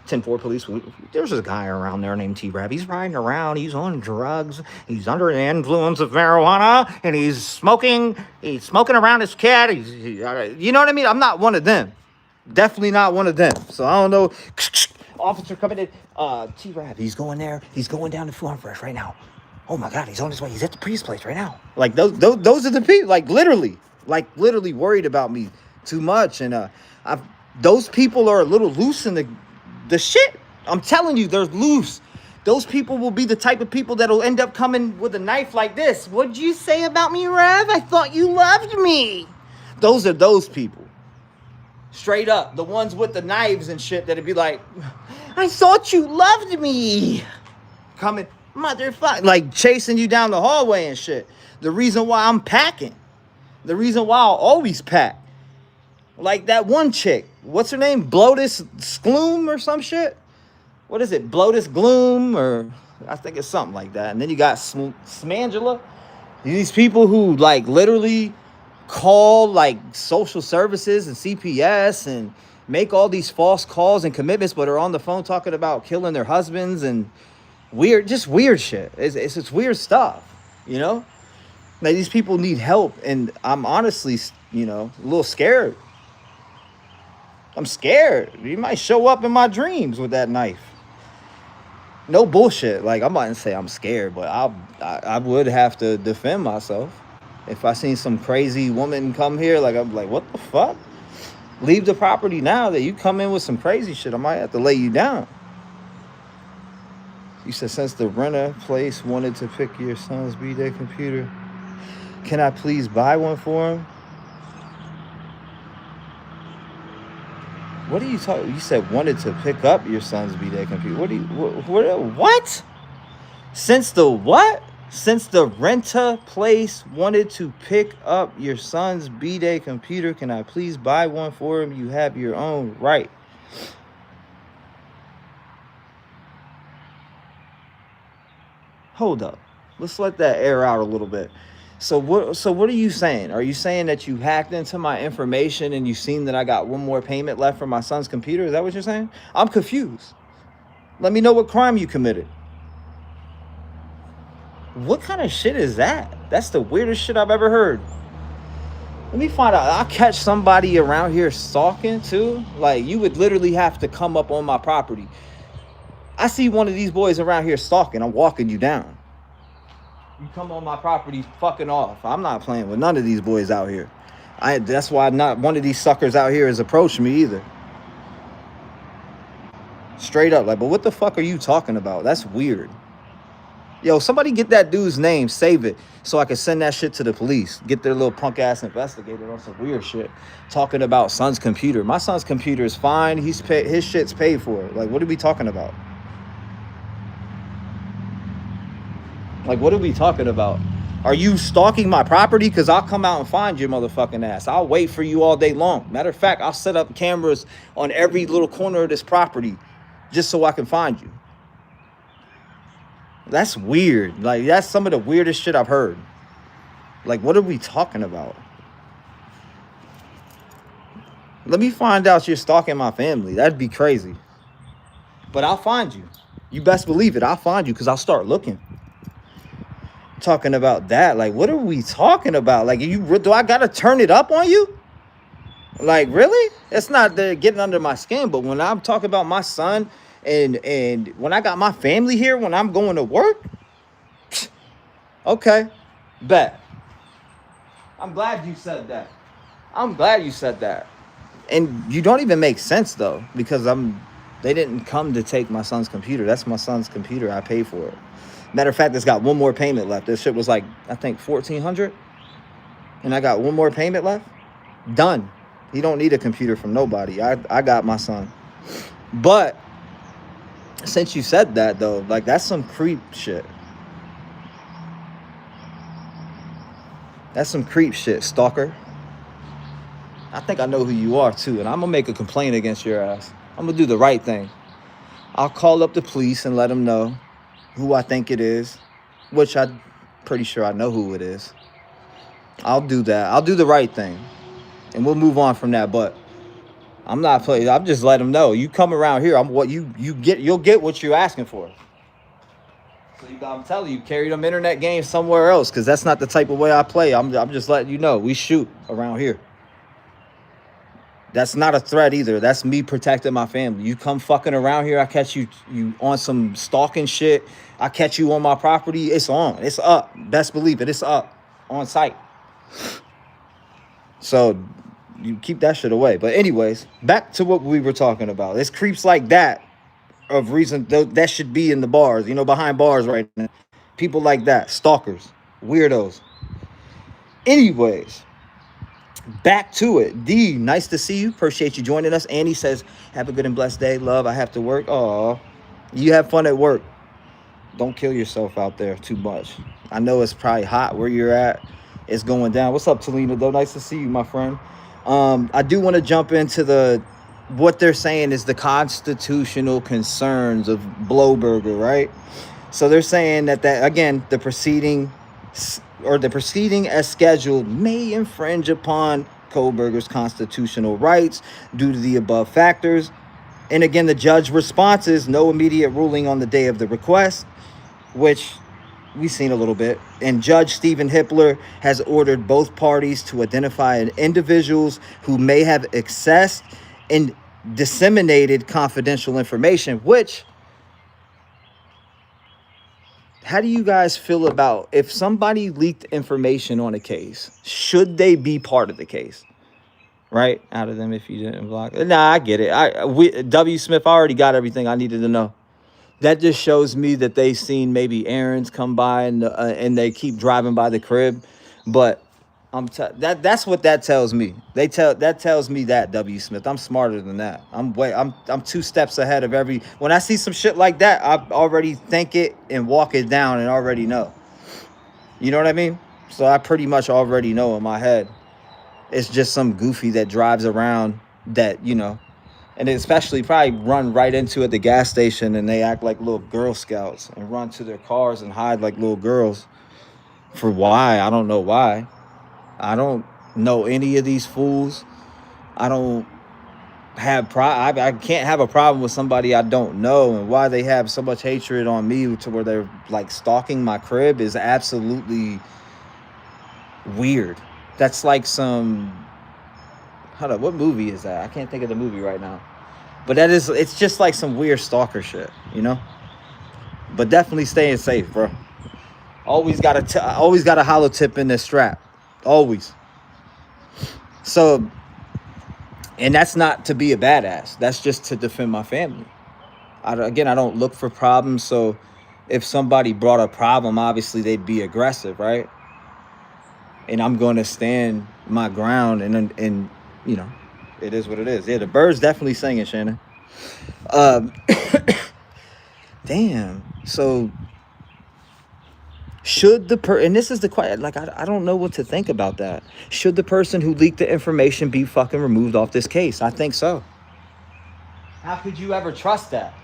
10-4 police. There's a guy around there named T-REV. He's riding around. He's on drugs. He's under the influence of marijuana, and he's smoking. He's smoking around his cat. You know what I mean? I'm not one of them. Definitely not one of them. So I don't know. Officer coming in. T-REV. He's going there. He's going down to Farm Fresh right now. Oh my God, he's on his way. He's at the Priest place right now. Like those are the people. Like literally worried about me too much. And those people are a little loose in the shit. I'm telling you, they're loose. Those people will be the type of people that'll end up coming with a knife like this. What'd you say about me, Rev? I thought you loved me. Those are those people. Straight up. The ones with the knives and shit that'd be like, I thought you loved me. Coming, motherfucker. Like chasing you down the hallway and shit. The reason why I'm packing. The reason why I'll always pack. Like that one chick. What's her name? Blotus Gloom or some shit? What is it? Blotus Gloom or I think it's something like that. And then you got Smangela. These people who like literally call like social services and CPS and make all these false calls and commitments, but are on the phone talking about killing their husbands and weird shit. It's weird stuff, you know? Like these people need help, and I'm honestly, a little scared. I'm scared. You might show up in my dreams with that knife. No bullshit. Like, I'm not gonna say I'm scared, but I would have to defend myself. If I seen some crazy woman come here, like, I'm like, what the fuck? Leave the property now. That you come in with some crazy shit, I might have to lay you down. You said since the renter place wanted to pick your son's B-Day computer, can I please buy one for him? What are you talking? You said wanted to pick up your son's B-Day computer. What? Since the what? Since the renter place wanted to pick up your son's B-Day computer, can I please buy one for him? You have your own right. Hold up. Let's let that air out a little bit. So what are you saying? Are you saying that you hacked into my information and you seen that I got one more payment left for my son's computer? Is that what you're saying? I'm confused. Let me know what crime you committed. What kind of shit is that? That's the weirdest shit I've ever heard. Let me find out. I'll catch somebody around here stalking too. Like, you would literally have to come up on my property. I see one of these boys around here stalking. I'm walking you down. You come on my property fucking off. I'm not playing with none of these boys out here. That's why not one of these suckers out here has approached me either. Straight up. Like, but what the fuck are you talking about? That's weird. Yo, somebody get that dude's name, save it, so I can send that shit to the police. Get their little punk ass investigator on some weird shit. Talking about son's computer. My son's computer is fine. His shit's paid for. Like, what are we talking about? Like, what are we talking about? Are you stalking my property? Because I'll come out and find your motherfucking ass. I'll wait for you all day long. Matter of fact, I'll set up cameras on every little corner of this property just so I can find you. That's weird. Like, that's some of the weirdest shit I've heard. Like, what are we talking about? Let me find out you're stalking my family. That'd be crazy. But I'll find you. You best believe it. I'll find you because I'll start looking. Talking about that. Like, what are we talking about? Like, do I got to turn it up on you? Like, really? It's not getting under my skin. But when I'm talking about my son... And when I got my family here, when I'm going to work, okay, bet. I'm glad you said that. And you don't even make sense though, because they didn't come to take my son's computer. That's my son's computer. I paid for it. Matter of fact, it's got one more payment left. This shit was like, I think $1,400, and I got one more payment left. Done. He don't need a computer from nobody. I got my son. But since you said that, though, like, that's some creep shit. That's some creep shit, stalker. I think I know who you are, too, and I'm going to make a complaint against your ass. I'm going to do the right thing. I'll call up the police and let them know who I think it is, which I'm pretty sure I know who it is. I'll do that. I'll do the right thing, and we'll move on from that. But I'm not playing. I'm just letting them know. You come around here, I'm what you get. You'll get what you're asking for. So I'm telling you, carry them internet games somewhere else, because that's not the type of way I play. I'm just letting you know. We shoot around here. That's not a threat either. That's me protecting my family. You come fucking around here, I catch you on some stalking shit. I catch you on my property. It's on. It's up. Best believe it. It's up on site. So you keep that shit away. But anyways, back to what we were talking about. It's creeps like that of reason that should be in the bars, behind bars right now. People like that, stalkers, weirdos. Anyways, back to it. D, nice to see you. Appreciate you joining us. Annie says, have a good and blessed day. Love, I have to work. Aw, you have fun at work. Don't kill yourself out there too much. I know it's probably hot where you're at. It's going down. What's up, Talina, though? Nice to see you, my friend. I do want to jump into what they're saying is the constitutional concerns of Kohberger, right? So they're saying that again, the proceeding as scheduled may infringe upon Kohberger's constitutional rights due to the above factors. And again, the judge response is no immediate ruling on the day of the request, which we've seen a little bit. And Judge Stephen Hippler has ordered both parties to identify individuals who may have accessed and disseminated confidential information, which, how do you guys feel about if somebody leaked information on a case? Should they be part of the case? Right? Out of them if you didn't block. Nah, I get it. W. Smith, I already got everything I needed to know. That just shows me that they've seen maybe errands come by and they keep driving by the crib. But that's what that tells me. That tells me that, W. Smith. I'm smarter than that. I'm 2 steps ahead of when I see some shit like that, I already think it and walk it down and already know. You know what I mean? So I pretty much already know in my head. It's just some goofy that drives around that, and especially probably run right into at the gas station and they act like little Girl Scouts and run to their cars and hide like little girls. For why? I don't know why. I don't know any of these fools. I don't have I can't have a problem with somebody I don't know, and why they have so much hatred on me to where they're like stalking my crib is absolutely weird. That's like what movie is that? I can't think of the movie right now. But it's just like some weird stalker shit, But definitely staying safe, bro. Always got a hollow tip in this strap. Always. So, and that's not to be a badass. That's just to defend my family. I don't look for problems. So if somebody brought a problem, obviously they'd be aggressive, right? And I'm going to stand my ground and it is what it is. Yeah, the bird's definitely singing, Shannon. Damn. So should and this is the question, like, I don't know what to think about that. Should the person who leaked the information be fucking removed off this case? I think so. How could you ever trust that?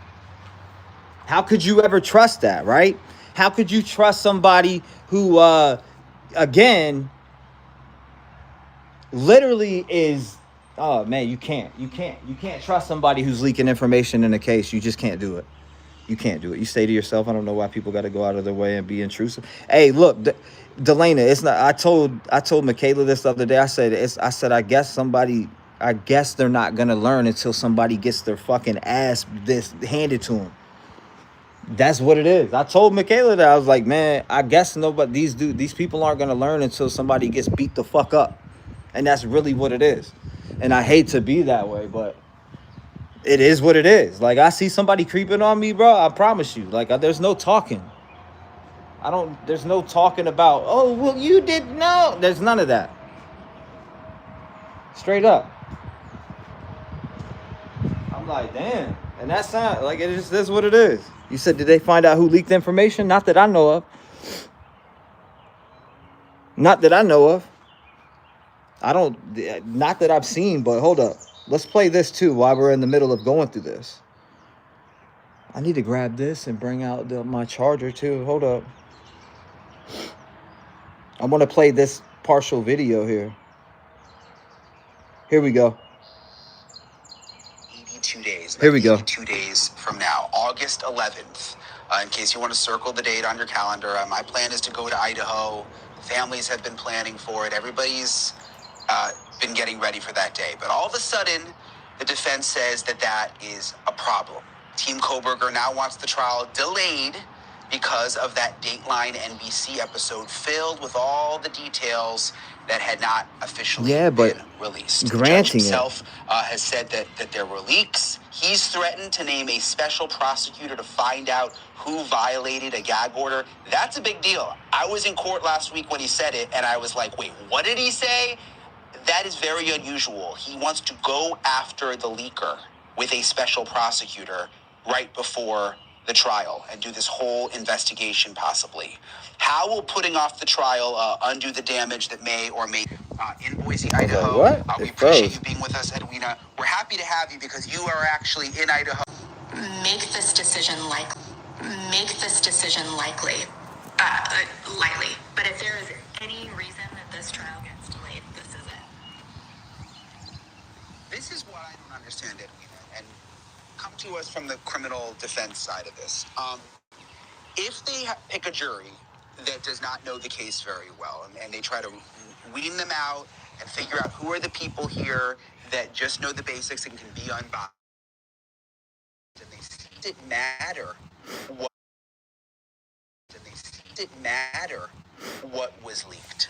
How could you ever trust that, right? How could you trust somebody who, again, literally is, oh man, you can't trust somebody who's leaking information in a case. You just can't do it. You can't do it. You stay to yourself. I don't know why people got to go out of their way and be intrusive. Hey, look, Delana, it's not. I told Michaela this the other day. I said I guess they're not gonna learn until somebody gets their fucking ass handed to them. That's what it is. I told Michaela that. I was like, man, I guess these people aren't gonna learn until somebody gets beat the fuck up, and that's really what it is. And I hate to be that way, but it is what it is. Like, I see somebody creeping on me, bro. I promise you. Like, there's no talking. There's no talking about, oh, well, you didn't know. There's none of that. Straight up. I'm like, damn. And that's not, like, it just is what it is. You said, did they find out who leaked information? Not that I know of. Not that I know of. Not that I've seen, but hold up. Let's play this too while we're in the middle of going through this. I need to grab this and bring out my charger too. Hold up. I want to play this partial video here. Here we go. maybe 2 days. Here we go. 2 days from now, August 11th. In case you want to circle the date on your calendar, my plan is to go to Idaho. Families have been planning for it. Everybody's been getting ready for that day. But all of a sudden, the defense says that that is a problem. Team Kohberger now wants the trial delayed because of that Dateline NBC episode filled with all the details that had not officially been released. The judge himself has said that there were leaks. He's threatened to name a special prosecutor to find out who violated a gag order. That's a big deal. I was in court last week when he said it, and I was like, wait, what did he say? That is very unusual. He wants to go after the leaker with a special prosecutor right before the trial and do this whole investigation possibly. How will putting off the trial undo the damage that may or may in Boise, Idaho? What? We appreciate you being with us, Edwina. We're happy to have you because you are actually in Idaho. Make this decision likely. Lightly. But if there is any reason that this trial gets delayed, this is it. This is what I don't understand, Edwina, and come to us from the criminal defense side of this. If they pick a jury that does not know the case very well, and they try to wean them out and figure out who are the people here that just know the basics and can be unbiased, and they see it didn't matter what was leaked.